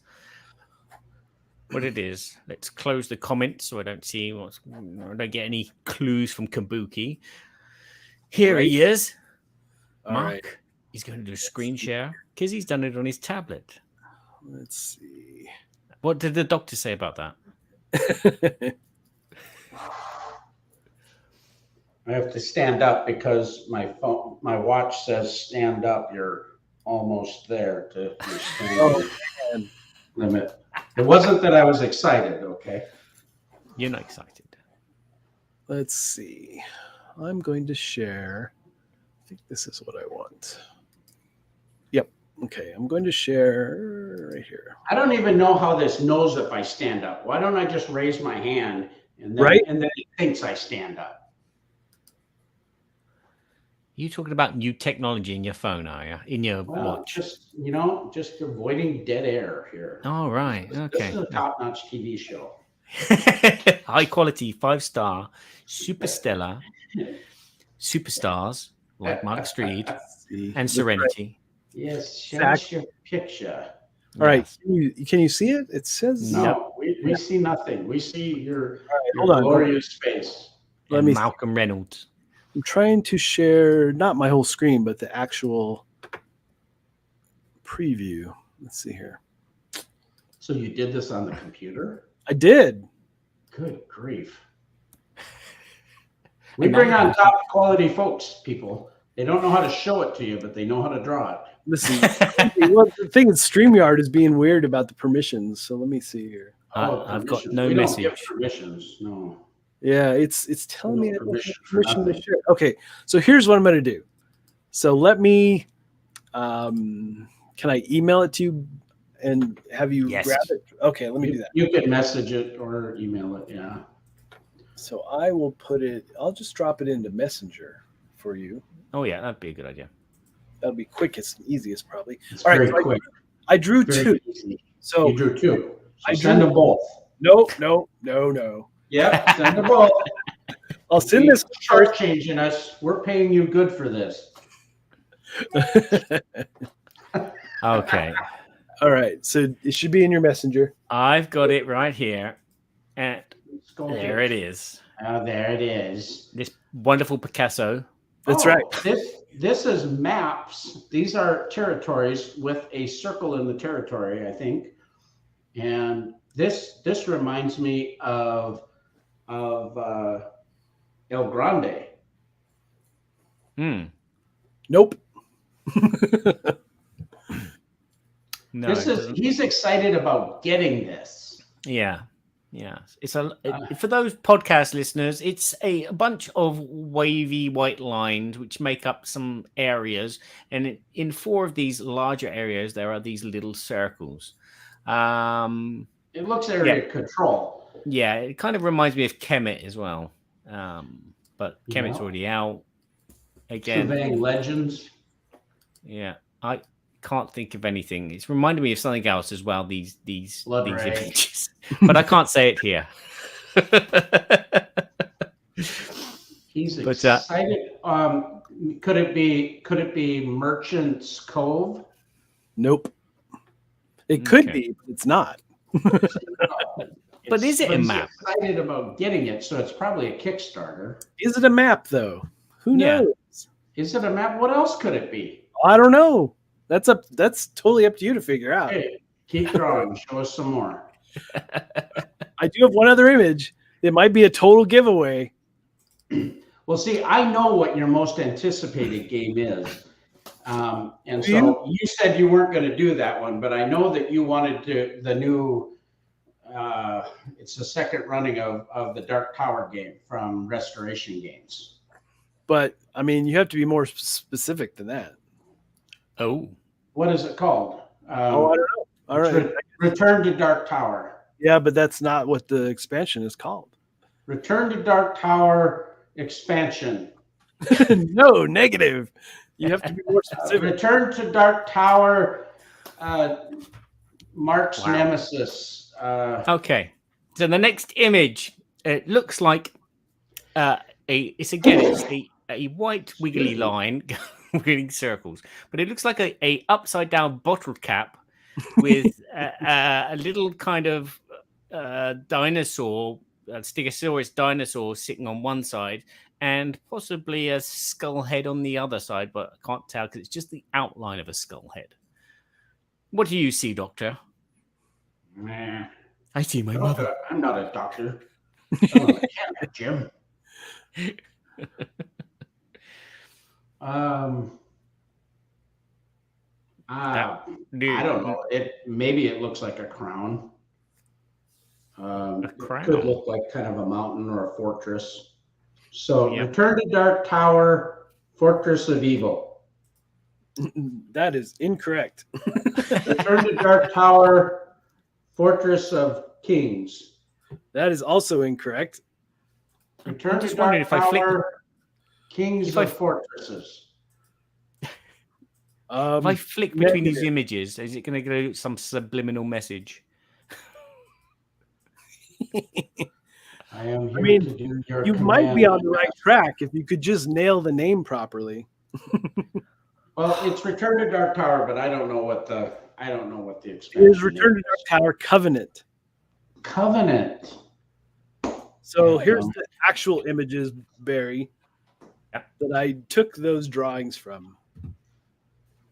what it is. Let's close the comments so I don't get any clues from Kabuki. Here he is. Mark. He's going to do a screen share because he's done it on his tablet. Let's see. What did the doctor say about that? I have to stand up because my watch says stand up. You're almost there to your standing limit. It wasn't that I was excited, okay? You're not excited. Let's see. I'm going to share. I think this is what I want. Yep. Okay. I'm going to share right here. I don't even know how this knows if I stand up. Why don't I just raise my hand and then it thinks I stand up? You talking about new technology in your phone, are you? In your watch? Just avoiding dead air here. All right. Okay. This is a top-notch TV show. High quality, 5-star, super stellar superstars like Mark Streed and Serenity. Yes, show your picture. All right. Can you see it? It says no. We see nothing. We see your hold on. glorious face. Let me Malcolm Reynolds. I'm trying to share not my whole screen, but the actual preview. Let's see here. So you did this on the computer? I did. Good grief. We bring on top quality folks, people. They don't know how to show it to you, but they know how to draw it. Listen, the thing is, StreamYard is being weird about the permissions. So let me see here. I've got no we message. Don't give permissions, no. Yeah, it's telling me I don't have permission to share. Okay, so here's what I'm going to do. So let me, can I email it to you and have you grab it? Okay, let me do that. You can message it or email it, yeah. So I will I'll just drop it into Messenger for you. Oh, yeah, that'd be a good idea. That'll be quickest and easiest, probably. It's very quick. I drew two. Easy. So you drew two. So send them both. No. Yeah, send them both. I'll send this chart changing us. We're paying you good for this. Okay. All right. So it should be in your Messenger. I've got it right here. And there it is. Oh, there it is. This wonderful Picasso. That's right. This is maps. These are territories with a circle in the territory, I think. And this reminds me of El Grande. Nope. No, he's excited about getting this. Yeah. It's for those podcast listeners, it's a bunch of wavy white lines which make up some areas, and in 4 of these larger areas there are these little circles. It looks area control. Yeah, it kind of reminds me of Kemet as well. But Kemet's already out. Again, Surveying Legends. Yeah, I can't think of anything. It's reminded me of something else as well. These images, but I can't say it here. He's excited. Could it be Merchant's Cove? Nope. It could be, but it's not. But is it a map? He's excited about getting it, so it's probably a Kickstarter. Is it a map though? Who knows? Is it a map? What else could it be? I don't know. That's totally up to you to figure out. Hey, keep drawing. Show us some more. I do have one other image. It might be a total giveaway. Well, see, I know what your most anticipated game is. And so you said you weren't going to do that one, but I know that you wanted the new, it's the second running of the Dark Tower game from Restoration Games. But, I mean, you have to be more specific than that. Oh. What is it called? I don't know. All right. Return to Dark Tower. Yeah, but that's not what the expansion is called. Return to Dark Tower expansion. No, negative. You have to be more specific. Return to Dark Tower, Mark's nemesis. Okay. So the next image, it looks like it's a white wiggly line going circles, but it looks like a upside down bottle cap with a little kind of dinosaur, a Stegosaurus dinosaur sitting on one side, and possibly a skull head on the other side, but I can't tell because it's just the outline of a skull head. What do you see, Doctor? Nah. I see my mother. I'm not a doctor. I'm a mechanic, Jim. I don't know. Maybe it looks like a crown. A crown? It could look like kind of a mountain or a fortress. So Return to Dark Tower, Fortress of Evil. That is incorrect. Return to Dark Tower, Fortress of Kings. That is also incorrect. Return to Dark Tower, Kings of fortresses. If I flick between these negative. images, is it going to go some subliminal message? I am here mean, to do your You might be on the command. right track if you could just nail the name properly. Well, it's Return to Dark Tower, but I don't know what the It expansion is Return to Dark Tower Covenant. Covenant. So Yeah, here's well. the actual images, Barry, Yep. that I took those drawings from.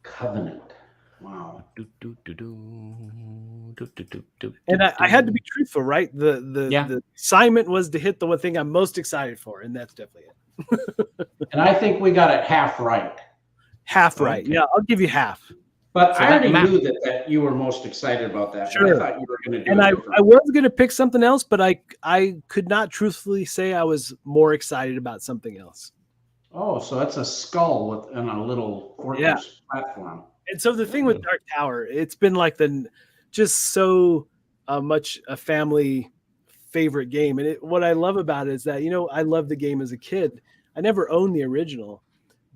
Covenant. Wow. And I had to be truthful, right? Yeah. The assignment was to hit the one thing I'm most excited for, and that's definitely it. And I think we got it half right. Half right. Okay. Yeah, I'll give you half. But So I already that knew that you were most excited about that. Sure. But I thought you were going to do And it I different. was going to pick something else, but I could not truthfully say I was more excited about something else. Oh, so that's a skull on a little fortress platform. And so the thing with Dark Tower, it's been like just so much a family favorite game. And what I love about it is that, I loved the game as a kid. I never owned the original,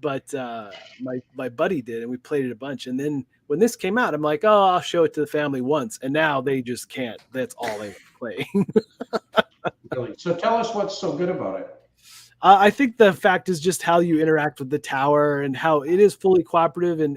but my buddy did, and we played it a bunch. And then when this came out, I'm like, oh, I'll show it to the family once. And now they just can't. That's all they play. Really. So tell us what's so good about it. I think the fact is just how you interact with the tower and how it is fully cooperative, and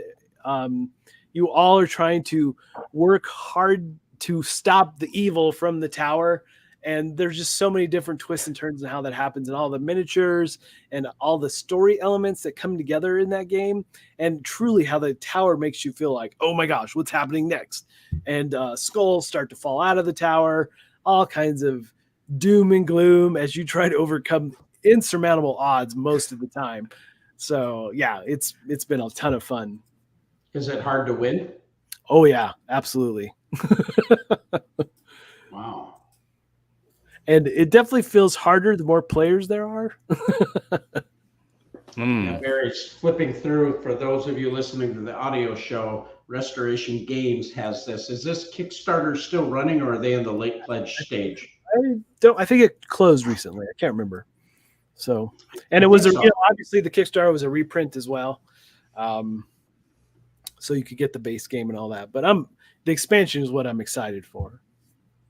you all are trying to work hard to stop the evil from the tower. And there's just so many different twists and turns and how that happens, and all the miniatures and all the story elements that come together in that game, and truly how the tower makes you feel like, oh my gosh, what's happening next? And skulls start to fall out of the tower, all kinds of doom and gloom as you try to overcome insurmountable odds most of the time. So yeah, it's been a ton of fun. Is it hard to win? Oh yeah, absolutely. Wow. And it definitely feels harder the more players there are. Yeah, Barry's flipping through. For those of you listening to the audio show, Restoration Games has this. Is this Kickstarter still running, or are they in the late pledge stage? I think it closed recently. I can't remember. So, and it was obviously the Kickstarter was a reprint as well. So you could get the base game and all that, but the expansion is what I'm excited for.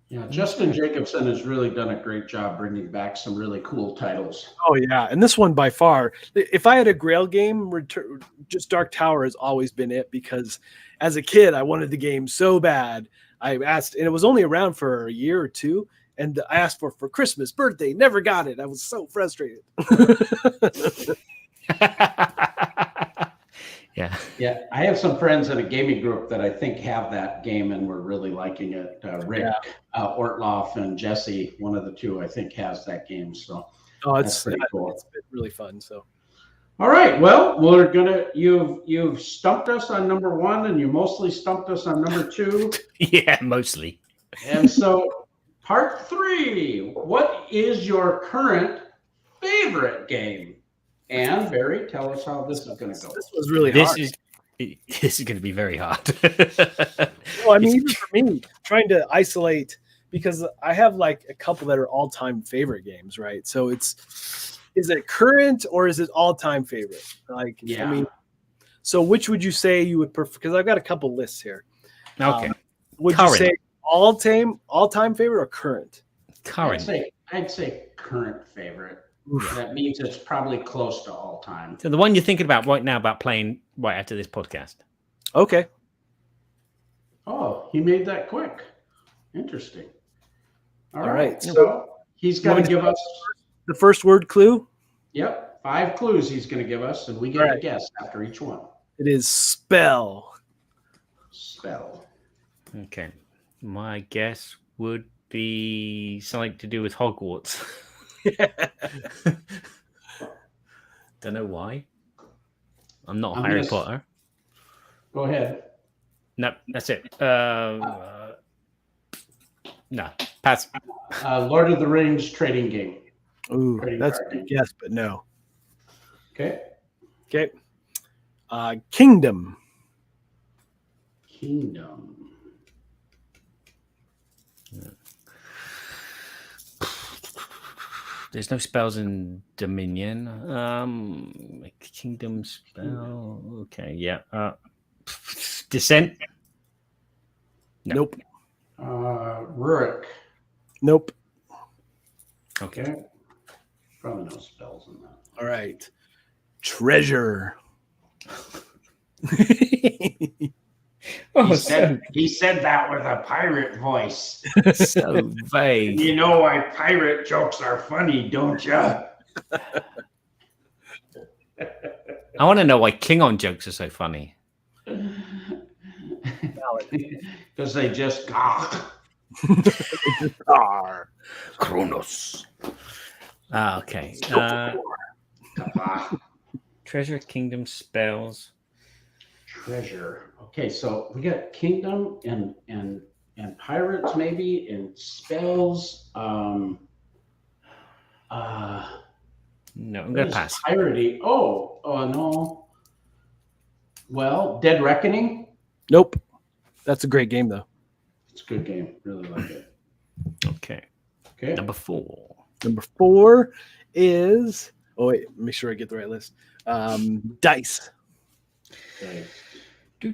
Yeah, Justin Jacobson has really done a great job bringing back some really cool titles. Oh yeah, and this one by far, if I had a Grail game, just Dark Tower has always been it, because as a kid I wanted the game so bad. I asked, and it was only around for a year or two, and I asked for Christmas, birthday, never got it. I was so frustrated. Yeah, I have some friends in a gaming group that I think have that game and we're really liking it. Rick Ortloff and Jesse, one of the two, I think has that game. So it's pretty cool. It's been really fun. So, all right, well, you've stumped us on number one, and you mostly stumped us on number two. Yeah, mostly. And so part three, what is your current favorite game? And Barry, tell us how this is going to go. This was really hard. This is going to be very hard. Well, I mean, even for me, trying to isolate, because I have like a couple that are all-time favorite games, right? So is it current or is it all-time favorite? Like, Yeah. I mean, so which would you say you would prefer? Because I've got a couple lists here. Okay. Would Current. you say all-time favorite or current? Current. I'd say current favorite. Oof. That means it's probably close to all time. So the one you're thinking about right now about playing right after this podcast. Okay. Oh, he made that quick. Interesting. All right. So he's going to give us the first word clue. 5 clues he's going to give us, and we get to guess after each one. It is spell. Spell. Okay. My guess would be something to do with Hogwarts. Don't know why. I'm not Harry Potter. Go ahead. No, that's it. No, pass. Lord of the Rings trading game. Ooh, Trading that's card a game. good guess, but no. Okay. Okay. Kingdom. Kingdom. There's no spells in Dominion. Kingdom spell. Okay, yeah. Descent. No. Nope. Rurik. Nope. Okay. Probably no spells in that. All right. Treasure. Oh, He said that with a pirate voice. so vague. You know why pirate jokes are funny, don't you? I want to know why Klingon jokes are so funny. Because they just gawk. Kronos. Okay. Treasure, kingdom, spells. Treasure. Okay, so we got kingdom and pirates maybe and spells. No, I'm gonna pass. Piratey. Oh no. Well, Dead Reckoning. Nope. That's a great game though. It's a good game. Really like it. Okay. Okay. Number 4. Number 4 is wait, make sure I get the right list. Dice. Okay. There's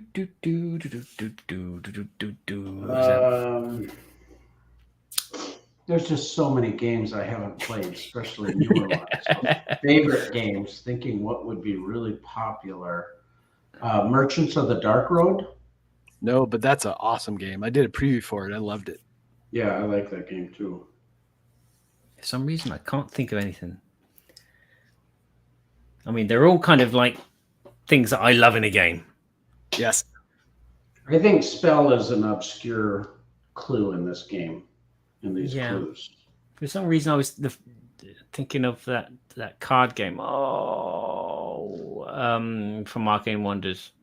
just so many games I haven't played, especially newer ones. So favorite games, thinking what would be really popular. Merchants of the Dark Road. No, but that's an awesome game. I did a preview for it. I loved it. Yeah, I like that game too. For some reason, I can't think of anything. I mean, they're all kind of like things that I love in a game. Yes. I think spell is an obscure clue in this game, in these clues. For some reason, I was thinking of that card game. From Arcane Wonders.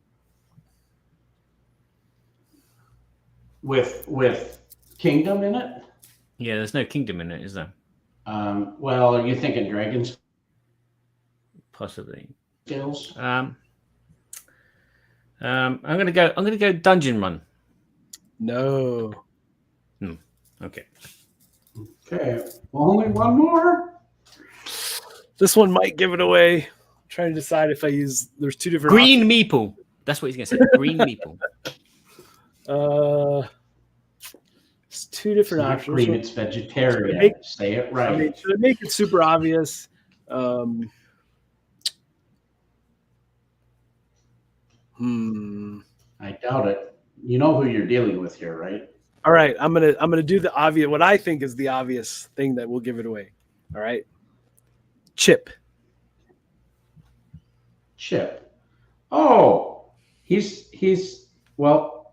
With kingdom in it? Yeah, there's no kingdom in it, is there? Well, are you thinking Dragon's Possibly. Tales? I'm gonna go Dungeon Run. No. Okay. Okay. Only one more? This one might give it away. I'm trying to decide if I use. There's 2 different. Green Meeple. That's what he's gonna say. Green Meeple. It's 2 different options. Green, it's vegetarian. Say it right. I mean, should I make it super obvious? I doubt it. You know who you're dealing with here, right? All right, I'm gonna do the obvious. What I think is the obvious thing that will give it away. All right, Chip. Oh, he's well.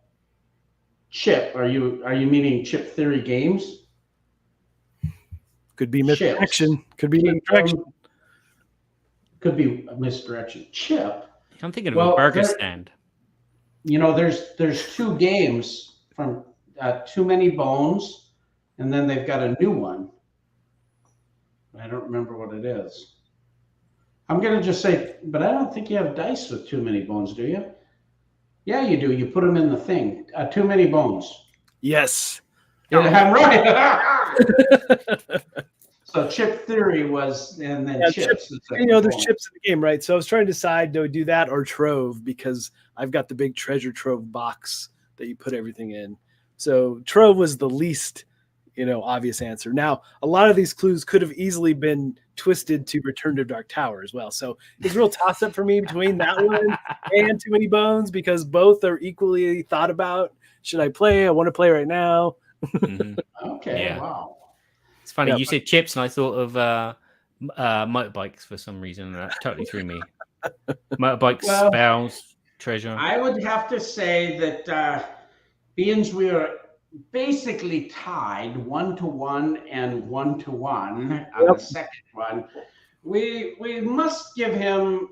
Chip. Are you meaning Chip Theory Games? Could be misdirection. Could be misdirection. Could be a misdirection. Chip. I'm thinking of a burger stand. You know, there's 2 games from Too Many Bones, and then they've got a new one. I don't remember what it is. I'm gonna just say, but I don't think you have dice with Too Many Bones, do you? Yeah, you do. You put them in the thing. Too Many Bones. Yes. Yeah, I'm right. So Chip Theory was, and then chips. There's chips in the game, right? So I was trying to decide, do I do that or Trove, because I've got the big treasure trove box that you put everything in. So Trove was the least, obvious answer. Now, a lot of these clues could have easily been twisted to Return to Dark Tower as well. So it's a real toss-up for me between that one and Too Many Bones, because both are equally thought about. Should I play? I want to play right now. Okay, yeah. Wow. It's funny, you said chips, and I thought of motorbikes for some reason, and that totally threw me. Motorbikes, spells, treasure. I would have to say that being we are basically tied 1-1 and 1-1 on the second one, we must give him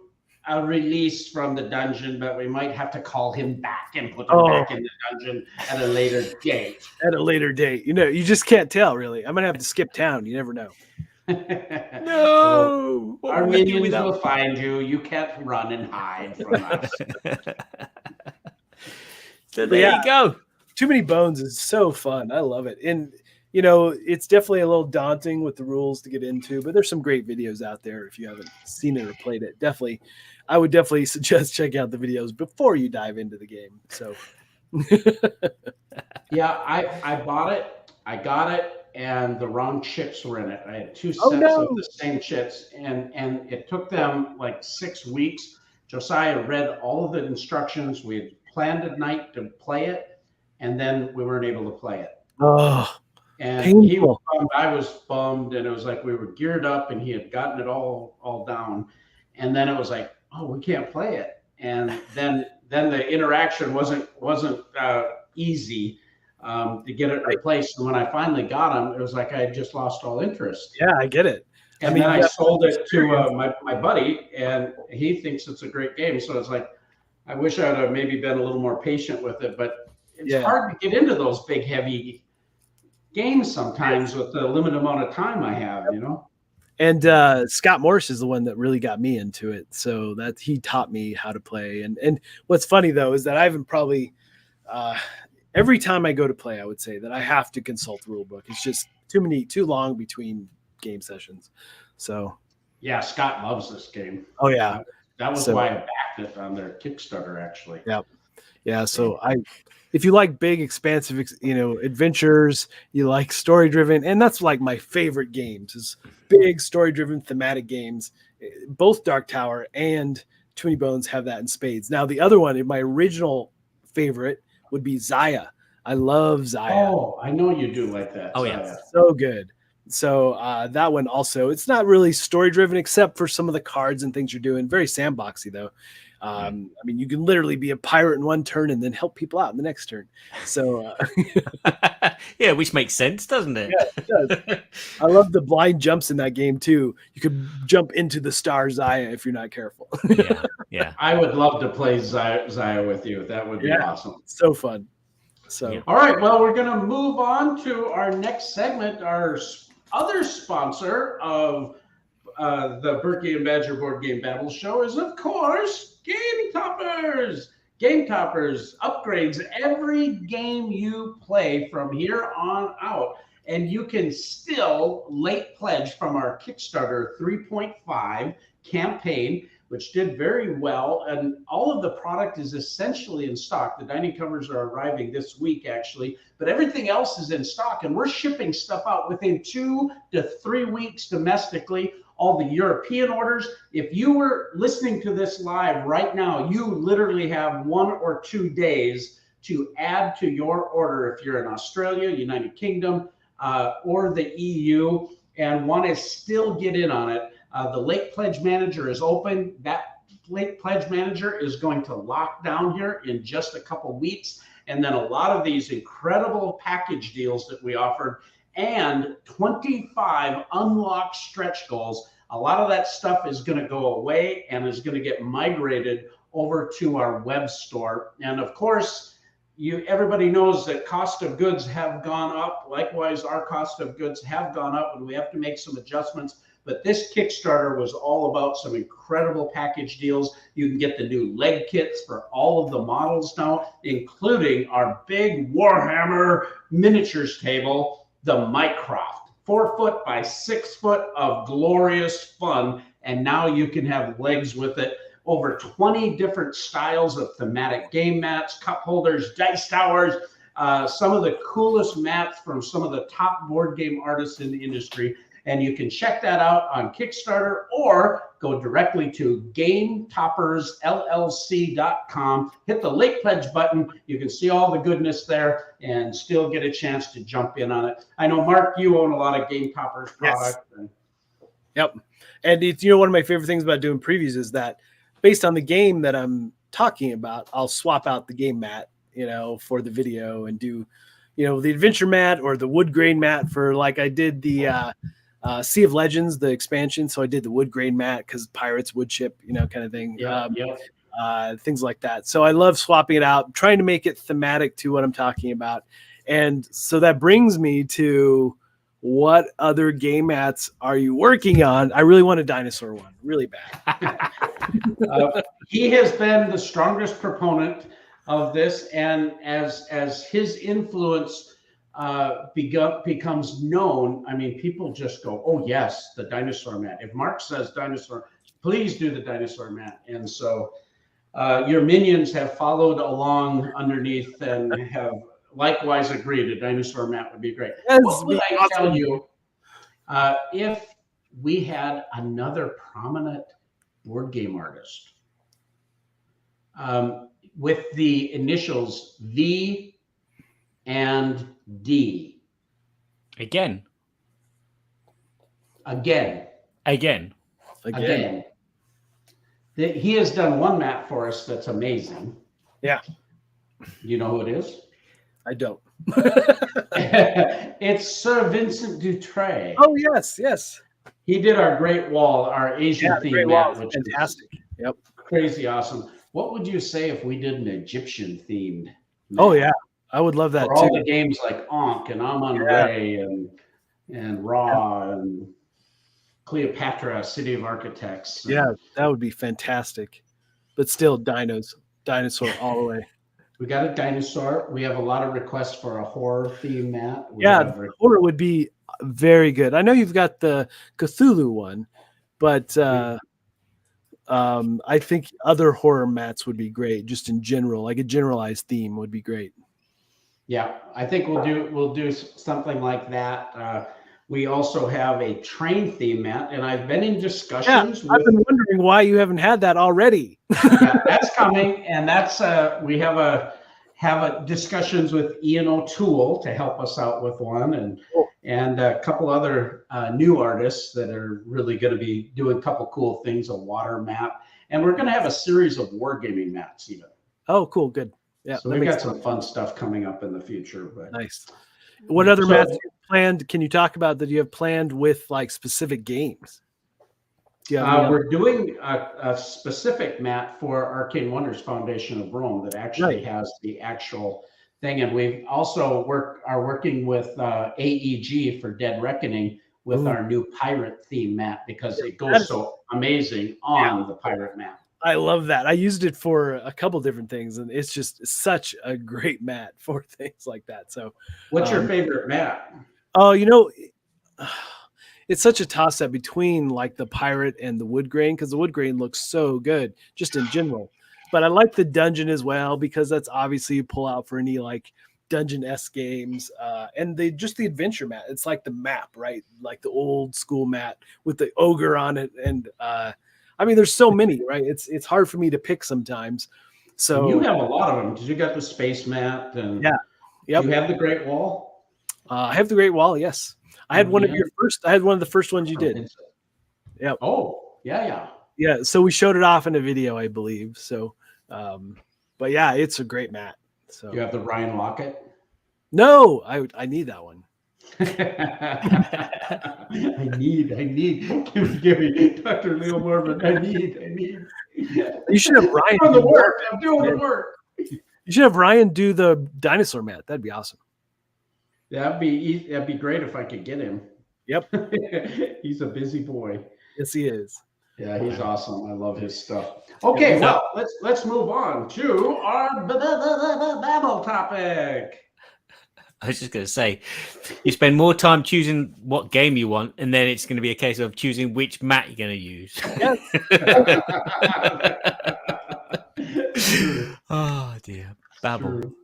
a release from the dungeon, but we might have to call him back and put him back in the dungeon at a later date. At a later date. You just can't tell, really. I'm going to have to skip town. You never know. No! Our minions will find you. You can't run and hide from us. So there you go. Too Many Bones is so fun. I love it. And, it's definitely a little daunting with the rules to get into, but there's some great videos out there. If you haven't seen it or played it, I would definitely suggest checking out the videos before you dive into the game. So yeah, I bought it, I got it, and the wrong chips were in it. I had two sets of the same chips, and it took them like 6 weeks. Josiah read all of the instructions. We had planned a night to play it, and then we weren't able to play it. Oh, and painful. He was bummed, I was bummed, and it was like we were geared up, and he had gotten it all down, and then it was like, oh, we can't play it, and then the interaction wasn't easy to get it replaced. And when I finally got them, it was like I had just lost all interest. Yeah, I get it. And then I sold it to my buddy, and he thinks it's a great game. So it's like, I wish I would have maybe been a little more patient with it, but it's hard to get into those big, heavy games sometimes with the limited amount of time I have, And Scott Morris is the one that really got me into it. So that he taught me how to play. And what's funny though, is that I haven't probably, every time I go to play, I would say that I have to consult the rule book. It's just too long between game sessions. So yeah, Scott loves this game. Oh yeah. That was why I backed it on their Kickstarter, actually. Yeah. So if you like big, expansive, adventures, you like story-driven, and that's like my favorite games is big, story-driven, thematic games. Both Dark Tower and Too Many Bones have that in spades. Now, the other one, my original favorite, would be Zaya. I love Zaya. Oh, I know you do like that. Oh, Zaya. yeah. So good. So that one also, it's not really story-driven except for some of the cards and things you're doing. Very sandboxy, though. I mean, you can literally be a pirate in one turn and then help people out in the next turn. So, yeah, which makes sense, doesn't it? Yeah, it does. I love the blind jumps in that game too. You could jump into the star Zaya if you're not careful. Yeah. I would love to play Zaya with you. That would be awesome. So fun. So, all right. Well, we're going to move on to our next segment. Our other sponsor of the Burky and Badger Board Game Babble Show is, of course, Game Toppers. Game Toppers upgrades every game you play from here on out. And you can still late pledge from our Kickstarter 3.5 campaign, which did very well. And all of the product is essentially in stock. The dining covers are arriving this week, actually, but everything else is in stock. And we're shipping stuff out within 2 to 3 weeks domestically. All the European orders. If you were listening to this live right now, you literally have 1 or 2 days to add to your order if you're in Australia, United Kingdom, or the EU, and want to still get in on it. The late pledge manager is open. That late pledge manager is going to lock down here in just a couple weeks. And then a lot of these incredible package deals that we offered and 25 unlocked stretch goals. A lot of that stuff is going to go away and is going to get migrated over to our web store. And of course, everybody knows that cost of goods have gone up. Likewise, our cost of goods have gone up, and we have to make some adjustments. But this Kickstarter was all about some incredible package deals. You can get the new leg kits for all of the models now, including our big Warhammer miniatures table, the Mycroft, 4 foot by 6 foot of glorious fun. And now you can have legs with it. Over 20 different styles of thematic game mats, cup holders, dice towers, some of the coolest mats from some of the top board game artists in the industry. And you can check that out on Kickstarter or go directly to GameToppersLLC.com. Hit the late pledge button. You can see all the goodness there and still get a chance to jump in on it. I know, Mark, you own a lot of Game Toppers product. Yes. Yep. And it's, one of my favorite things about doing previews is that based on the game that I'm talking about, I'll swap out the game mat, for the video and do, the adventure mat or the wood grain mat for, like I did the Sea of Legends, the expansion. So I did the wood grain mat because pirates, wood chip, kind of thing. Things like that. So I love swapping it out, trying to make it thematic to what I'm talking about. And so that brings me to, what other game mats are you working on? I really want a dinosaur one, really bad. He has been the strongest proponent of this, and as his influence becomes known, I mean, people just go, oh, yes, the dinosaur mat. If Mark says dinosaur, please do the dinosaur mat. And so your minions have followed along underneath and have likewise agreed a dinosaur mat would be great. What would I tell you if we had another prominent board game artist with the initials V and D? Again. He has done one mat for us that's amazing. Yeah. You know who it is? I don't. It's Sir Vincent Dutray. Oh, yes. He did our Great Wall, our Asian theme mat, which fantastic. is crazy awesome. What would you say if we did an Egyptian themed mat? Oh, yeah. I would love that for too. all the games like Ankh and Amun-Re and Ra and Cleopatra, City of Architects. Yeah, that would be fantastic. But still, dinosaur all the way. We got a dinosaur. We have a lot of requests for a horror theme mat. Horror would be very good. I know you've got the Cthulhu one, but I think other horror mats would be great, just in general. Like a generalized theme would be great. Yeah, I think we'll do something like that. We also have a train theme mat, and I've been in discussions. I've been wondering why you haven't had that already. Yeah, that's coming, and that's we have discussions with Ian O'Toole to help us out with one, and a couple other new artists that are really going to be doing a couple cool things, a water map, and we're going to have a series of wargaming mats even. Oh, cool, good. Yeah, so we've got some fun stuff coming up in the future. But nice. What other mats you planned? Can you talk about that you have planned with like specific games? We're doing a specific mat for Arcane Wonders Foundation of Rome that actually has the actual thing, and we've also are working with AEG for Dead Reckoning with our new pirate theme mat because it goes so amazing on the pirate mat. I love that. I used it for a couple different things, and it's just such a great mat for things like that. So, what's your favorite mat? Oh, it's such a toss-up between like the pirate and the wood grain because the wood grain looks so good just in general. But I like the dungeon as well because that's obviously you pull out for any like dungeon-esque games, and the adventure mat. It's like the map, right? Like the old school mat with the ogre on it, and I mean, there's so many, right? It's hard for me to pick sometimes. So you have a lot of them because you got the space mat, and you have the Great Wall. I have the Great Wall. Yes, I had one of your first. I had one of the first ones you did. Yeah. Oh, yeah. So we showed it off in a video, I believe. So, but yeah, it's a great mat. So you have the Ryan Lockett. No, I need that one. I need. Give me Dr. Leo Mormon. I need. You should have Ryan do the work. I'm doing the work. You should have Ryan do the dinosaur mat. That'd be awesome. That'd be great if I could get him. Yep. He's a busy boy. Yes, he is. Yeah, he's awesome. I love his stuff. Okay, well, let's move on to our Babble topic. I was just going to say, you spend more time choosing what game you want, and then it's going to be a case of choosing which mat you're going to use. Yes. Oh, dear. Babble. True.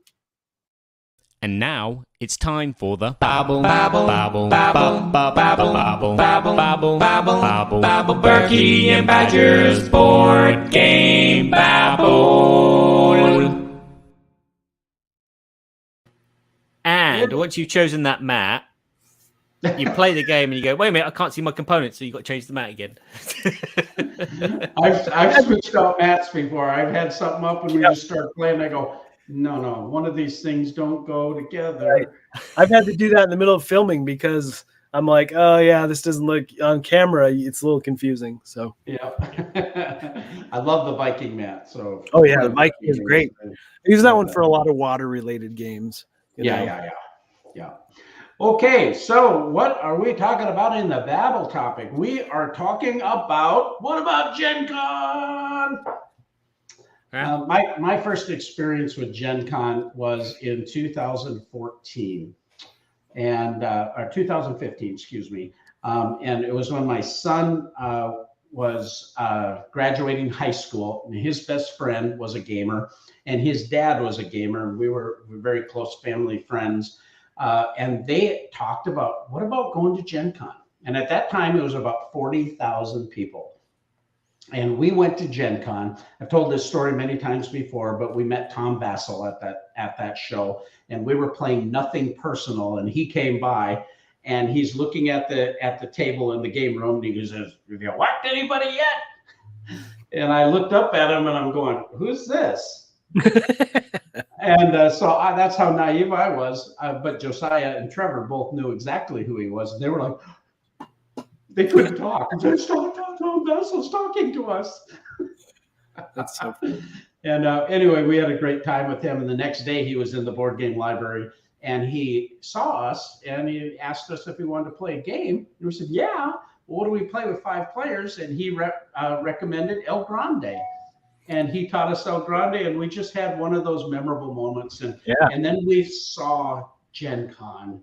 And now it's time for the Babble, Babble, Babble, Babble, Babble, Babble, Babble, Babble, Babble, Babble, Burky and Badger's Board Game Babble. And once you've chosen that mat, you play the game and you go, wait a minute, I can't see my components, so you've got to change the mat again. I've switched out mats before. I've had something up and we just start playing. I go, no, one of these things don't go together. Right. I've had to do that in the middle of filming because I'm like, oh yeah, this doesn't look on camera. It's a little confusing. So yeah, I love the Viking mat. So the Viking is great. I use that one for a lot of water-related games. Yeah. Okay, so what are we talking about in the Babble topic? We are talking about what about GenCon? My first experience with GenCon was in 2014. and or 2015, excuse me. And it was when my son was graduating high school, and his best friend was a gamer, and his dad was a gamer, and we were very close family friends. And they talked about, what about going to GenCon? And at that time, it was about 40,000 people. And we went to GenCon. I've told this story many times before, but we met Tom Bassel at that show, and we were playing Nothing Personal, and he came by, and he's looking at the table in the game room, and he says, "Have you whacked anybody yet?" And I looked up at him, and I'm going, "Who's this?" And so that's how naive I was. But Josiah and Trevor both knew exactly who he was, and they were like, they couldn't talk. Tom Bassel's talking to us. That's so cool. And anyway, we had a great time with him. And the next day, he was in the board game library, and he saw us, and he asked us if we wanted to play a game. And we said, "Yeah." Well, what do we play with 5 players? And he recommended El Grande. And he taught us El Grande, and we just had one of those memorable moments. And and then we saw GenCon,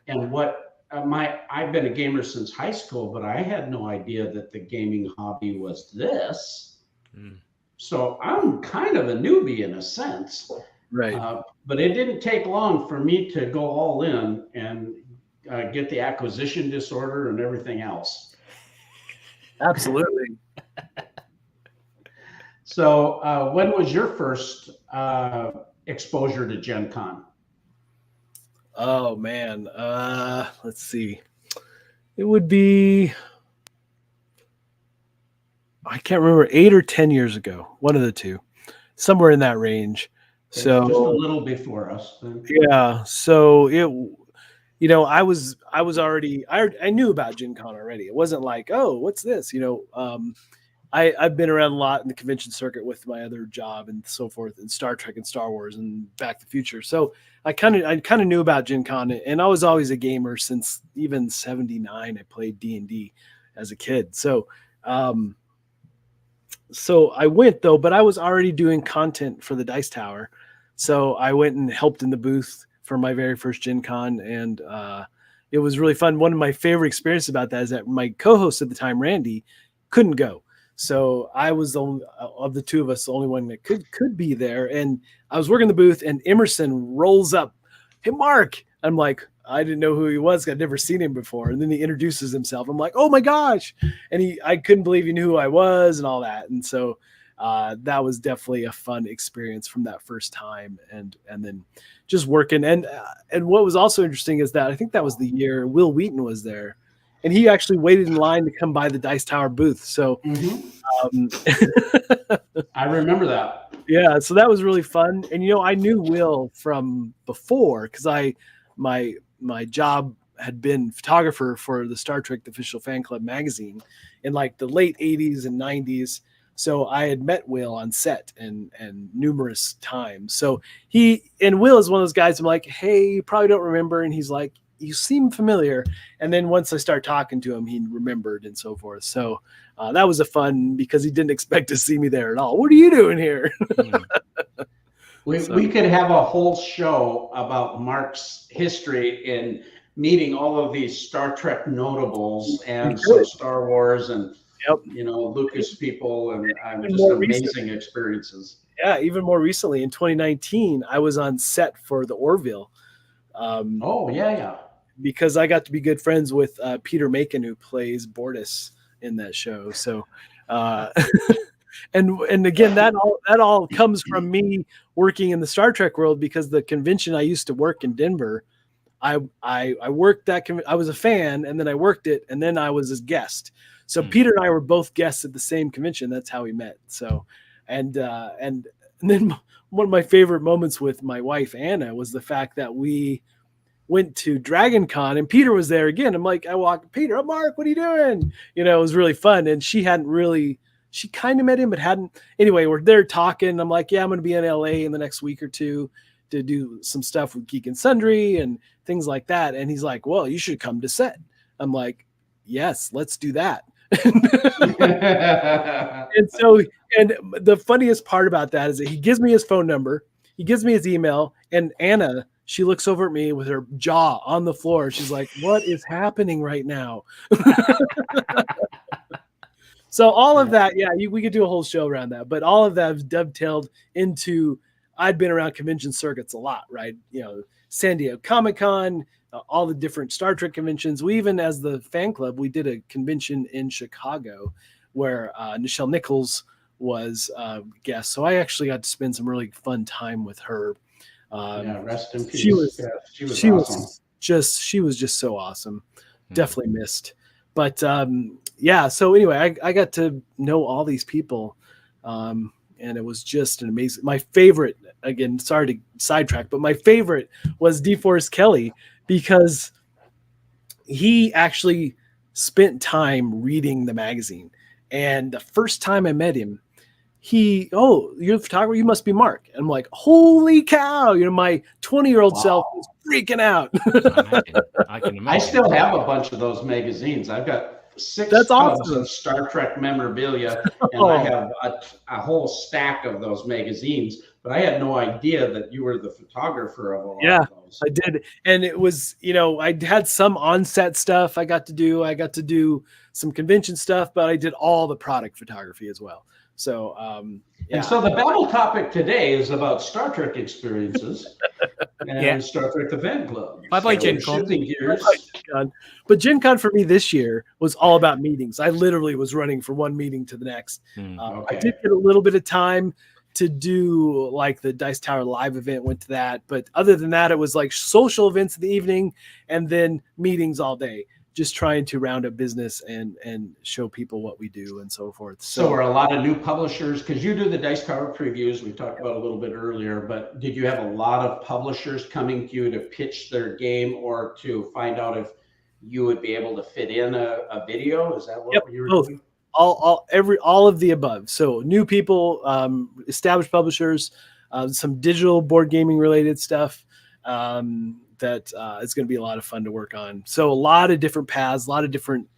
and what I've been a gamer since high school, but I had no idea that the gaming hobby was this. So I'm kind of a newbie in a sense, Right. but it didn't take long for me to go all in and get the acquisition disorder and everything else. Absolutely. So when was your first exposure to GenCon? Oh man. Let's see. It would be, I can't remember, 8 or 10 years ago. One of the two. Somewhere in that range. So just a little before us. Then. Yeah. So I was already, I knew about GenCon already. It wasn't like, oh, what's this? I've been around a lot in the convention circuit with my other job and so forth, and Star Trek and Star Wars and Back to the Future. So I kind of knew about GenCon, and I was always a gamer since even '79. I played D&D as a kid. So I went though, but I was already doing content for the Dice Tower. So I went and helped in the booth for my very first GenCon, and it was really fun. One of my favorite experiences about that is that my co-host at the time, Randy, couldn't go. So I was the only, of the two of us, the only one that could be there. And I was working the booth, and Emerson rolls up, "Hey, Mark." I'm like, I didn't know who he was. I'd never seen him before. And then he introduces himself. I'm like, oh my gosh. And I couldn't believe he knew who I was and all that. And so that was definitely a fun experience from that first time. And then just working. And what was also interesting is that I think that was the year Will Wheaton was there. And he actually waited in line to come by the Dice Tower booth. So I remember that. Yeah, so that was really fun. And I knew Will from before, because my job had been photographer for the Star Trek Official Fan Club magazine in like the late 80s and 90s. So I had met Will on set and numerous times. So Will is one of those guys I'm like, "Hey, you probably don't remember." And he's like, "You seem familiar." And then once I start talking to him, he remembered and so forth. So that was a fun, because he didn't expect to see me there at all. "What are you doing here?" We could have a whole show about Mark's history in meeting all of these Star Trek notables and some Star Wars and Lucas people and just amazing experiences. Yeah, even more recently in 2019, I was on set for the Orville. Because I got to be good friends with Peter Macon, who plays Bortus in that show. So, and again, that all comes from me working in the Star Trek world, because the convention I used to work in Denver, I worked that. I was a fan, and then I worked it, and then I was his guest. So Peter and I were both guests at the same convention. That's how we met. So, and then one of my favorite moments with my wife Anna was the fact that we went to Dragon Con, and Peter was there again. I'm like, I walked, "Peter, oh, Mark, what are you doing?" It was really fun. And she kind of met him, but hadn't. Anyway, we're there talking. I'm like, "Yeah, I'm going to be in LA in the next week or two to do some stuff with Geek and Sundry and things like that." And he's like, "Well, you should come to set." I'm like, "Yes, let's do that." And the funniest part about that is that he gives me his phone number, he gives me his email, and Anna she looks over at me with her jaw on the floor. She's like, "What is happening right now?" So all of that, we could do a whole show around that, but all of that dovetailed into, I'd been around convention circuits a lot, right? San Diego Comic-Con, all the different Star Trek conventions. We even, as the fan club, we did a convention in Chicago where Nichelle Nichols was a guest. So I actually got to spend some really fun time with her. Rest in peace. She was awesome. She was just so awesome. Definitely missed. But so anyway, I got to know all these people. And it was just an amazing, my favorite, again, sorry to sidetrack, but my favorite was DeForest Kelly, because he actually spent time reading the magazine. And the first time I met him, you're a photographer, you must be Mark. And I'm like, holy cow, my 20-year-old self was freaking out. I can imagine. I still have a bunch of those magazines. I've got 6 That's tubs awesome. of Star Trek memorabilia, and I have a whole stack of those magazines. But I had no idea that you were the photographer of all of those. I did. And it was, I had some on-set stuff I got to do. I got to do some convention stuff, but I did all the product photography as well. So, And so the Babble topic today is about Star Trek experiences and Star Trek Event Club. Bye-bye, so GenCon. But GenCon for me this year was all about meetings. I literally was running from one meeting to the next. I did get a little bit of time to do like the Dice Tower live event, went to that. But other than that, it was like social events in the evening and then meetings all day, just trying to round up business and show people what we do and so forth. So are a lot of new publishers, because you do the Dice Tower previews, we talked about a little bit earlier, but did you have a lot of publishers coming to you to pitch their game or to find out if you would be able to fit in a video? Is that what you were doing? All of the above. So new people, established publishers, some digital board gaming related stuff. That it's going to be a lot of fun to work on. So a lot of different paths, a lot of different,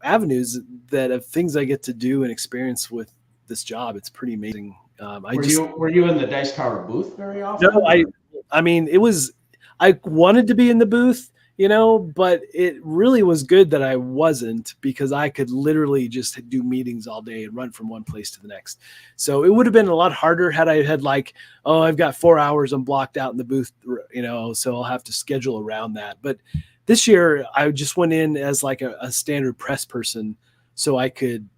avenues of things I get to do and experience with this job. It's pretty amazing. Were you in the Dice Tower booth very often? No, I wanted to be in the booth, but it really was good that I wasn't, because I could literally just do meetings all day and run from one place to the next. So it would have been a lot harder had I had I've got 4 hours I'm blocked out in the booth, so I'll have to schedule around that. But this year I just went in as like a standard press person so I could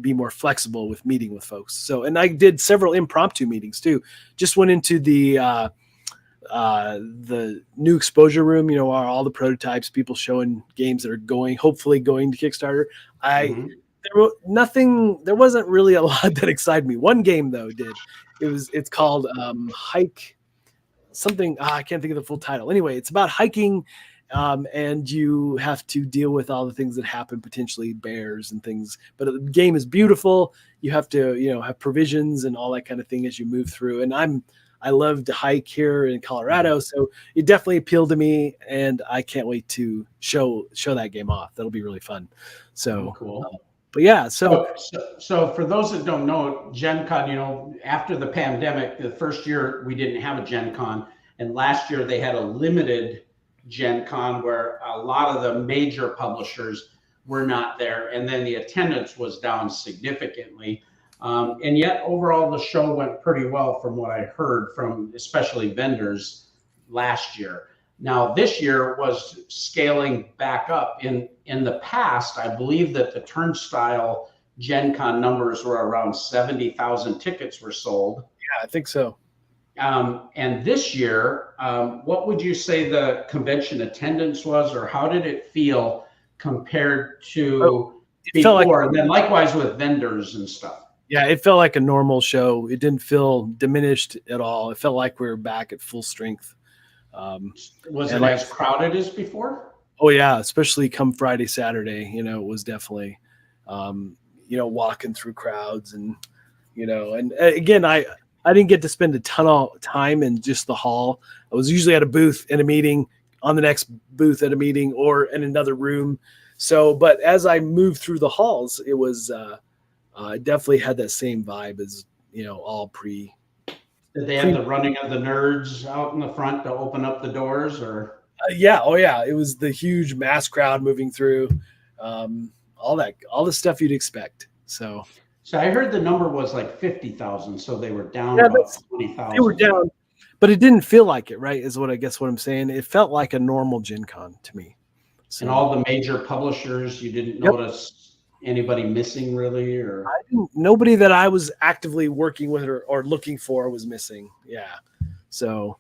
be more flexible with meeting with folks. So, and I did several impromptu meetings too. Just went into the new exposure room, are all the prototypes, people showing games that are hopefully going to Kickstarter. There wasn't really a lot that excited me. One game though did. It's called Hike something. I can't think of the full title. Anyway, it's about hiking, and you have to deal with all the things that happen, potentially bears and things. But the game is beautiful. You have to, have provisions and all that kind of thing as you move through. And I love to hike here in Colorado, so it definitely appealed to me, and I can't wait to show that game off. That'll be really fun. So cool. But yeah, so for those that don't know, GenCon, after the pandemic, the first year we didn't have a GenCon, and last year they had a limited GenCon where a lot of the major publishers were not there, and then the attendance was down significantly. And yet overall the show went pretty well from what I heard from especially vendors last year. Now this year was scaling back up. In the past, I believe that the Turnstile GenCon numbers were around 70,000 tickets were sold. Yeah, I think so. And this year, what would you say the convention attendance was, or how did it feel compared to before? And then likewise with vendors and stuff. Yeah, it felt like a normal show. It didn't feel diminished at all. It felt like we were back at full strength. Was it as crowded as before? Oh yeah, especially come Friday, Saturday. It was definitely, walking through crowds and again, I didn't get to spend a ton of time in just the hall. I was usually at a booth in a meeting, on the next booth at a meeting, or in another room. So, but as I moved through the halls, it was. I definitely had that same vibe as, all pre-pandemic Did they have the running of the nerds out in the front to open up the doors, or? Yeah. Oh yeah. It was the huge mass crowd moving through, all the stuff you'd expect. So I heard the number was like 50,000. So they were down Yeah, about 20,000. they were down, but it didn't feel like it, right? Is what what I'm saying. It felt like a normal Gen Con to me. So, And all the major publishers, you didn't notice anybody missing really, or? Nobody that I was actively working with or looking for was missing. Yeah. So,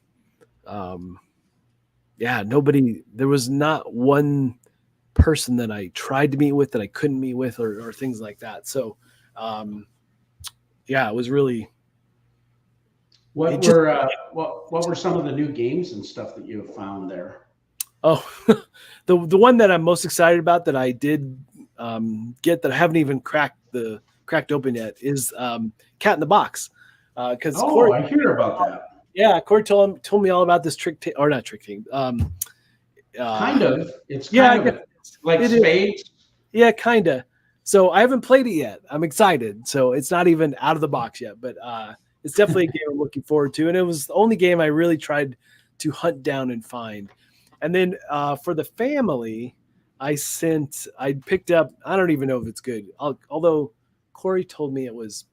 nobody, there was not one person that I tried to meet with that I couldn't meet with or things like that. So, it was really. What were some of the new games and stuff that you have found there? Oh, the one that I'm most excited about that I did get that I haven't even cracked open yet is Cat in the Box. Because I hear about that. Yeah, Corey told me all about this not trick team. Kind of. It's kind of like Spades. Yeah, kind of. So I haven't played it yet. I'm excited. So it's not even out of the box yet, but it's definitely a game I'm looking forward to. And it was the only game I really tried to hunt down and find. And then for the family, I picked up, I don't even know if it's good, although Corey told me it was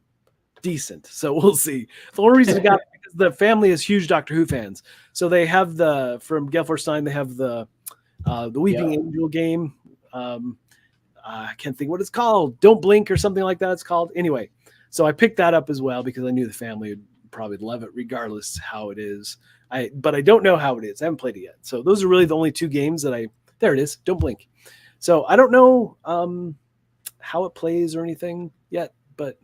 decent. So we'll see. The only reason I got it because the family is huge Doctor Who fans. So they have from Gale Force 9, they have the Weeping Angel game. I can't think what it's called. Don't Blink or something like that it's called. Anyway, so I picked that up as well because I knew the family would probably love it regardless how it is. But I don't know how it is. I haven't played it yet. So those are really the only two games that there it is. Don't Blink. So I don't know how it plays or anything yet, but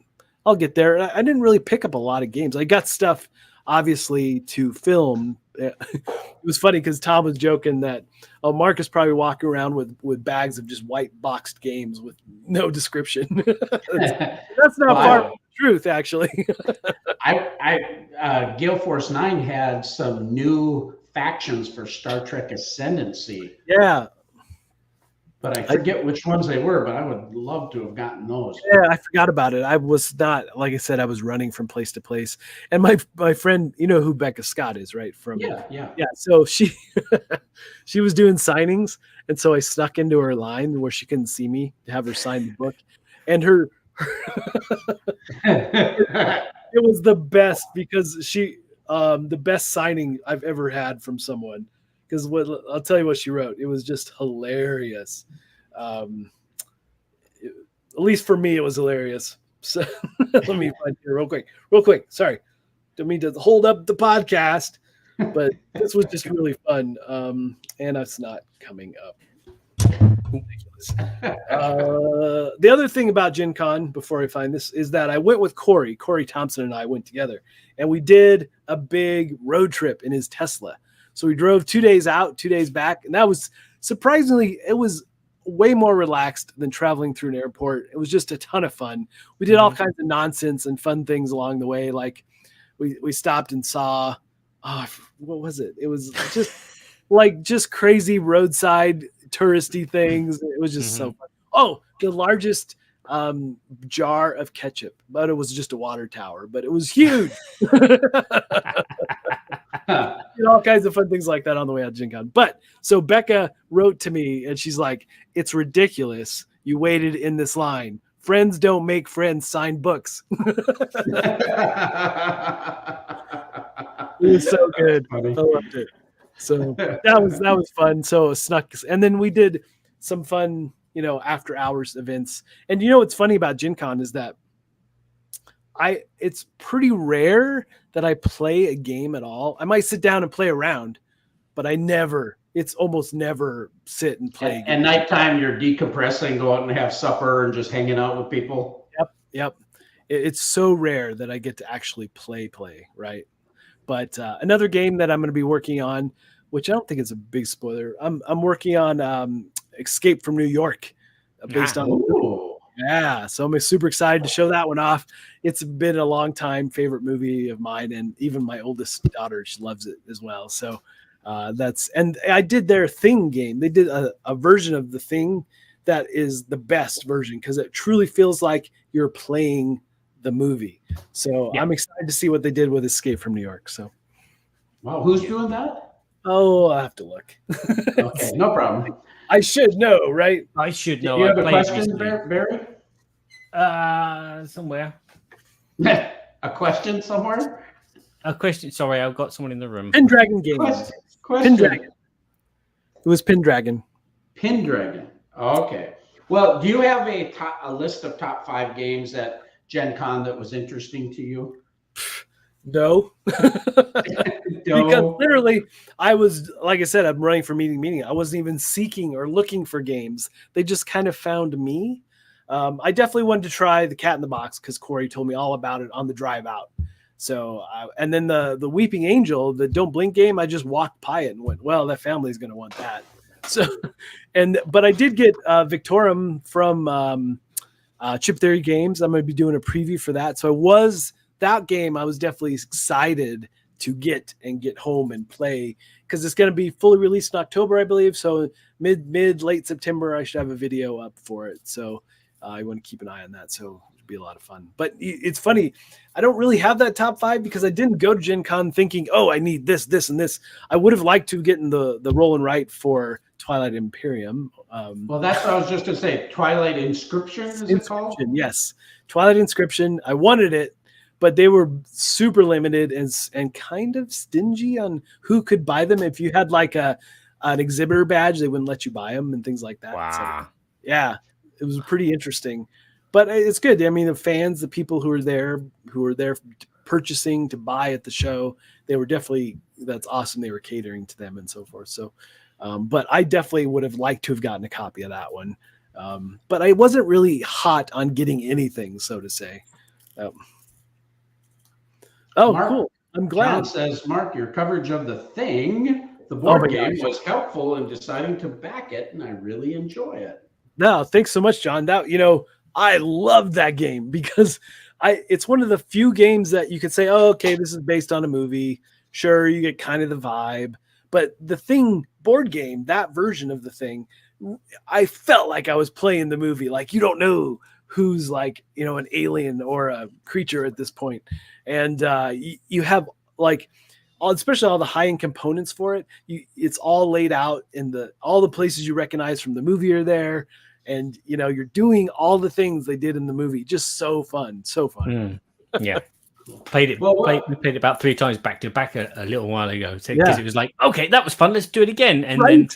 I'll get there. I didn't really pick up a lot of games. I got stuff obviously to film. It was funny because Tom was joking that Mark is probably walking around with bags of just white boxed games with no description. that's not far from the truth, actually. Gale Force 9 had some new factions for Star Trek Ascendancy. Yeah. But I forget which ones they were, but I would love to have gotten those. Yeah, I forgot about it. I was not, like I said, I was running from place to place. And my friend, you know who Becca Scott is, right? Yeah. So she was doing signings, and so I snuck into her line where she couldn't see me to have her sign the book. And it was the best because she the best signing I've ever had from someone. Because I'll tell you what she wrote. It was just hilarious. At least for me, it was hilarious. So let me find it real quick. Sorry. Don't mean to hold up the podcast, but this was just really fun. And it's not coming up. Ridiculous. The other thing about Gen Con, before I find this, is that I went with Corey. Corey Thompson and I went together. And we did a big road trip in his Tesla. So we drove 2 days out, 2 days back. And that was surprisingly, it was way more relaxed than traveling through an airport. It was just a ton of fun. We did all kinds of nonsense and fun things along the way. Like we stopped and saw, what was it? It was just crazy roadside touristy things. It was just so fun. Oh, the largest jar of ketchup, but it was just a water tower, but it was huge. All kinds of fun things like that on the way out to Gen Con. But so Becca wrote to me and she's like, it's ridiculous. You waited in this line. Friends don't make friends sign books. It was so good. I loved it. So that was fun. So snuck. And then we did some fun, after hours events. And what's funny about Gen Con is that it's pretty rare that I play a game at all. I might sit down and play around, but it's almost never sit and play. At nighttime, you're decompressing, go out and have supper and just hanging out with people. Yep. It's so rare that I get to actually play, right? But another game that I'm going to be working on, which I don't think is a big spoiler. I'm working on Escape from New York based on. Yeah, so I'm super excited to show that one off. It's been a long time favorite movie of mine, and even my oldest daughter, she loves it as well. So and I did their Thing game. They did a version of the Thing that is the best version because it truly feels like you're playing the movie. So Yeah. I'm excited to see what they did with Escape from New York. So, Wow, who's doing that? oh, I have to look. Okay, no problem. I should know, right? I should Do know. you I have a played question, recently. Barry? Somewhere. A question somewhere? A question. Sorry, I've got someone in the room. Pendragon Games. Question. Pendragon. It was Pendragon. Pendragon. Okay. Well, do you have a list of top 5 games at GenCon that was interesting to you? No. Because No. literally, I was, like I said, I'm running from meeting to meeting. I wasn't even seeking or looking for games. They just kind of found me. I definitely wanted to try the Cat in the Box because Corey told me all about it on the drive out. So, and then the Weeping Angel, the Don't Blink game, I just walked by it and went, well, that family's going to want that. So, but I did get Victorum from Chip Theory Games. I'm going to be doing a preview for that. So that game, I was definitely excited to get home and play because it's going to be fully released in October, I believe. So late September, I should have a video up for it. So I want to keep an eye on that. So it'll be a lot of fun. But it's funny. I don't really have that top 5 because I didn't go to Gen Con thinking, oh, I need this, this, and this. I would have liked to get in the roll and write for Twilight Imperium. Well, that's what I was just going to say. Twilight Inscription, is it called? Yes. Twilight Inscription. I wanted it, but they were super limited and kind of stingy on who could buy them. If you had like an exhibitor badge, they wouldn't let you buy them and things like that. Wow. So, yeah, it was pretty interesting. But it's good. I mean, the fans, the people who were there purchasing to buy at the show, they were definitely, that's awesome. They were catering to them and so forth. So, but I definitely would have liked to have gotten a copy of that one. But I wasn't really hot on getting anything, so to say. Oh, Mark, cool. I'm glad. John says, Mark, your coverage of The Thing, the board my game, gosh. was helpful in deciding to back it, and I really enjoy it. No, thanks so much, John. That, I love that game because it's one of the few games that you could say, oh, okay, this is based on a movie. Sure, you get kind of the vibe. But the Thing board game, that version of The Thing, I felt like I was playing the movie. Like, you don't know who's like, an alien or a creature at this point. And you have like, especially all the high-end components for it. It's all laid out in all the places you recognize from the movie are there. And, you're doing all the things they did in the movie. Just so fun. So fun. Yeah. Played it. We played it about 3 times back to back a little while ago. Because it was like, okay, that was fun. Let's do it again. And then,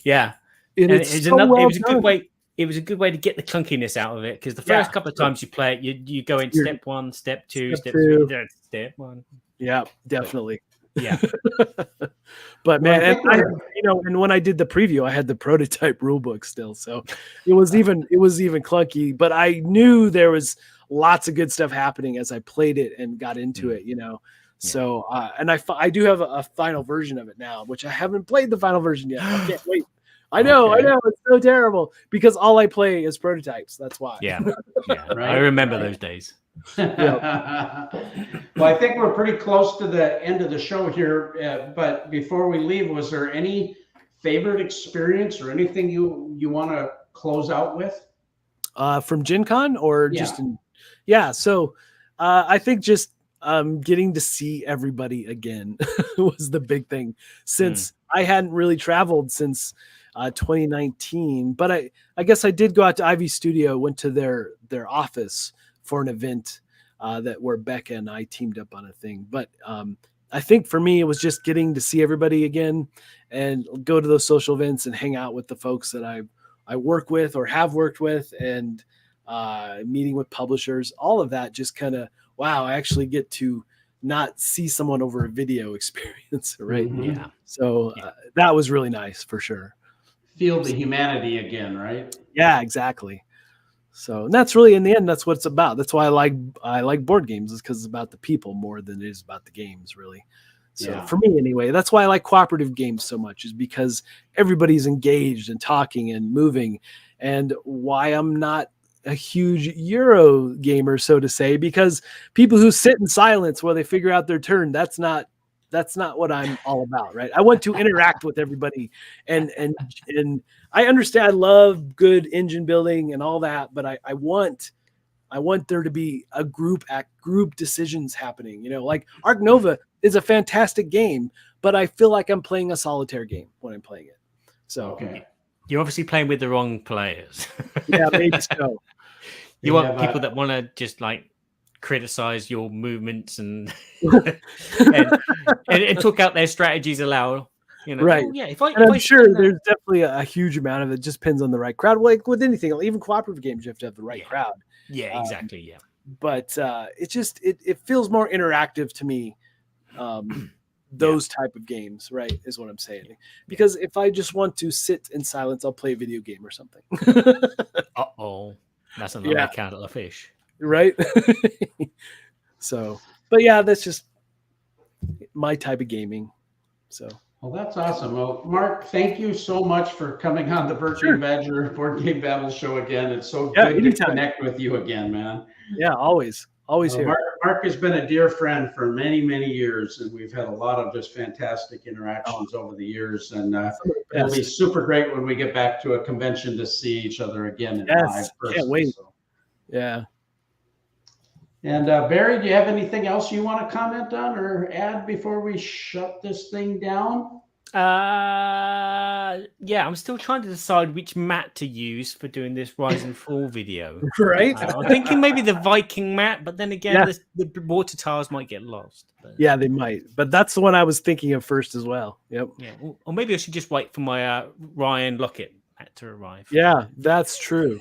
yeah. And it was a good way. It was a good way to get the clunkiness out of it because the first couple of times you play it, you go in step 1, step 2, step 3, step 1. Yeah, definitely. Yeah. But man, and when I did the preview, I had the prototype rule book still, so it was even clunky. But I knew there was lots of good stuff happening as I played it and got into it. So and I do have a final version of it now, which I haven't played the final version yet. I can't wait. I know it's so terrible because all I play is prototypes. That's why. Yeah. Right, I remember those days. Well, I think we're pretty close to the end of the show here. But before we leave, was there any favorite experience or anything you want to close out with? From GenCon or just so I think just getting to see everybody again was the big thing since I hadn't really traveled since 2019, but I guess I did go out to Ivy Studio, went to their office for an event where Becca and I teamed up on a thing. But I think for me, it was just getting to see everybody again and go to those social events and hang out with the folks that I work with or have worked with and meeting with publishers, all of that just kind of, wow, I actually get to not see someone over a video experience, right? Mm-hmm. Yeah. So that was really nice for sure. Feel the humanity again, right? Yeah, exactly. So and that's really in the end, that's what it's about. That's why I like board games, is because it's about the people more than it is about the games, really. So for me anyway, that's why I like cooperative games so much, is because everybody's engaged and talking and moving, and why I'm not a huge Euro gamer, so to say, because people who sit in silence while they figure out their turn, that's not what I'm all about, right? I want to interact with everybody, and I understand. I love good engine building and all that, but I want I want there to be a group decisions happening. Like Arc Nova is a fantastic game, but I feel like I'm playing a solitaire game when I'm playing it. So Okay. You're obviously playing with the wrong players. yeah, maybe so. You want people that want to just like criticize your movements and and talk out their strategies aloud. Right. Oh, yeah. I'm sure there's definitely a huge amount of it. Just depends on the right crowd. Like with anything, even cooperative games, you have to have the right crowd. Yeah, exactly. Yeah. But it feels more interactive to me. Those type of games, right, is what I'm saying. Because if I just want to sit in silence, I'll play a video game or something. Uh-oh. That's another kettle of fish. Right? So, but yeah, that's just my type of gaming. So. Well, that's awesome. Well, Mark, thank you so much for coming on the Burky and Badger Board Game Babble show again. It's so good to connect with you again, man. Yeah, always here. Mark has been a dear friend for many, many years, and we've had a lot of just fantastic interactions over the years. And it'll be super great when we get back to a convention to see each other again in live person. Can't wait. So. Yeah. And Barry, do you have anything else you want to comment on or add before we shut this thing down? Yeah, I'm still trying to decide which mat to use for doing this Rise and Fall video. Right. I'm thinking maybe the Viking mat, but then again, the water tiles might get lost. But... yeah, they might. But that's the one I was thinking of first as well. Yep. Yeah. Or maybe I should just wait for my Ryan Lockett mat to arrive. Yeah, that's true.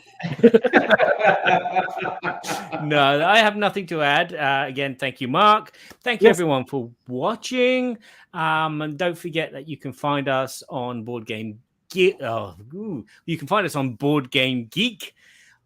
No, I have nothing to add. Again, thank you, Mark. Thank you, everyone, for watching. And don't forget that you can find us on Board Game Geek. You can find us on Board Game Geek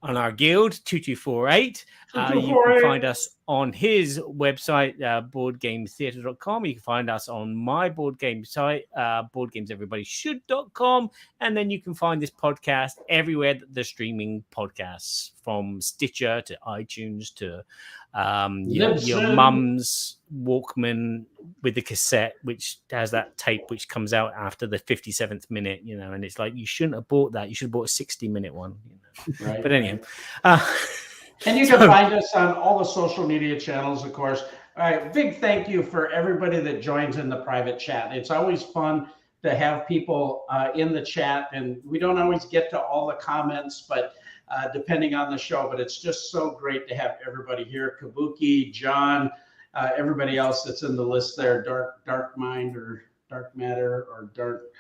on our guild 2248. You can find us on his website, boardgametheatre.com. You can find us on my board game site, boardgameseverybodyshould.com. And then you can find this podcast everywhere that the streaming podcasts, from Stitcher to iTunes to your mum's Walkman with the cassette, which has that tape which comes out after the 57th minute, and it's like, you shouldn't have bought that. You should have bought a 60-minute one. Right. But anyhow. And you can find us on all the social media channels, of course. All right, big thank you for everybody that joins in the private chat. It's always fun to have people in the chat, and we don't always get to all the comments, but depending on the show, but it's just so great to have everybody here. Kabuki, John, everybody else that's in the list there, Dark Mind or Dark Matter or Dark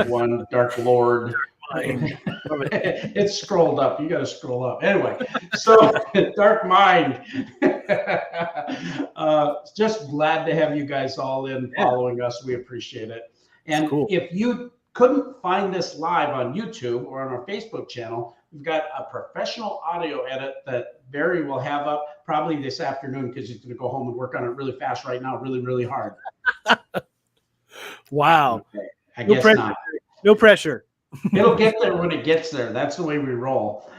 One, Dark Lord. It's scrolled up. You got to scroll up. Anyway, so Dark Mind. Just glad to have you guys all in following us. We appreciate it. And if you couldn't find this live on YouTube or on our Facebook channel, we've got a professional audio edit that Barry will have up probably this afternoon, because he's going to go home and work on it really fast right now, really, really hard. Wow. Okay. I guess not. No pressure. It'll get there when it gets there. That's the way we roll.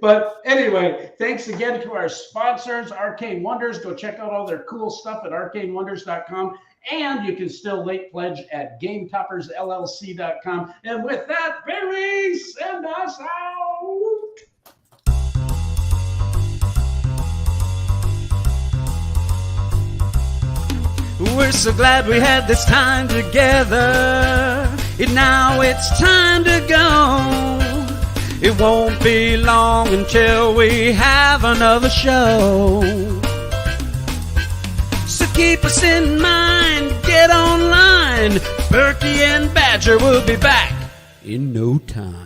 But anyway, thanks again to our sponsors, Arcane Wonders. Go check out all their cool stuff at arcanewonders.com. And you can still late pledge at GameToppersLLC.com. And with that, Barry, send us out. We're so glad we had this time together. Now it's time to go. It won't be long until we have another show. So keep us in mind, get online. Burky and Badger will be back in no time.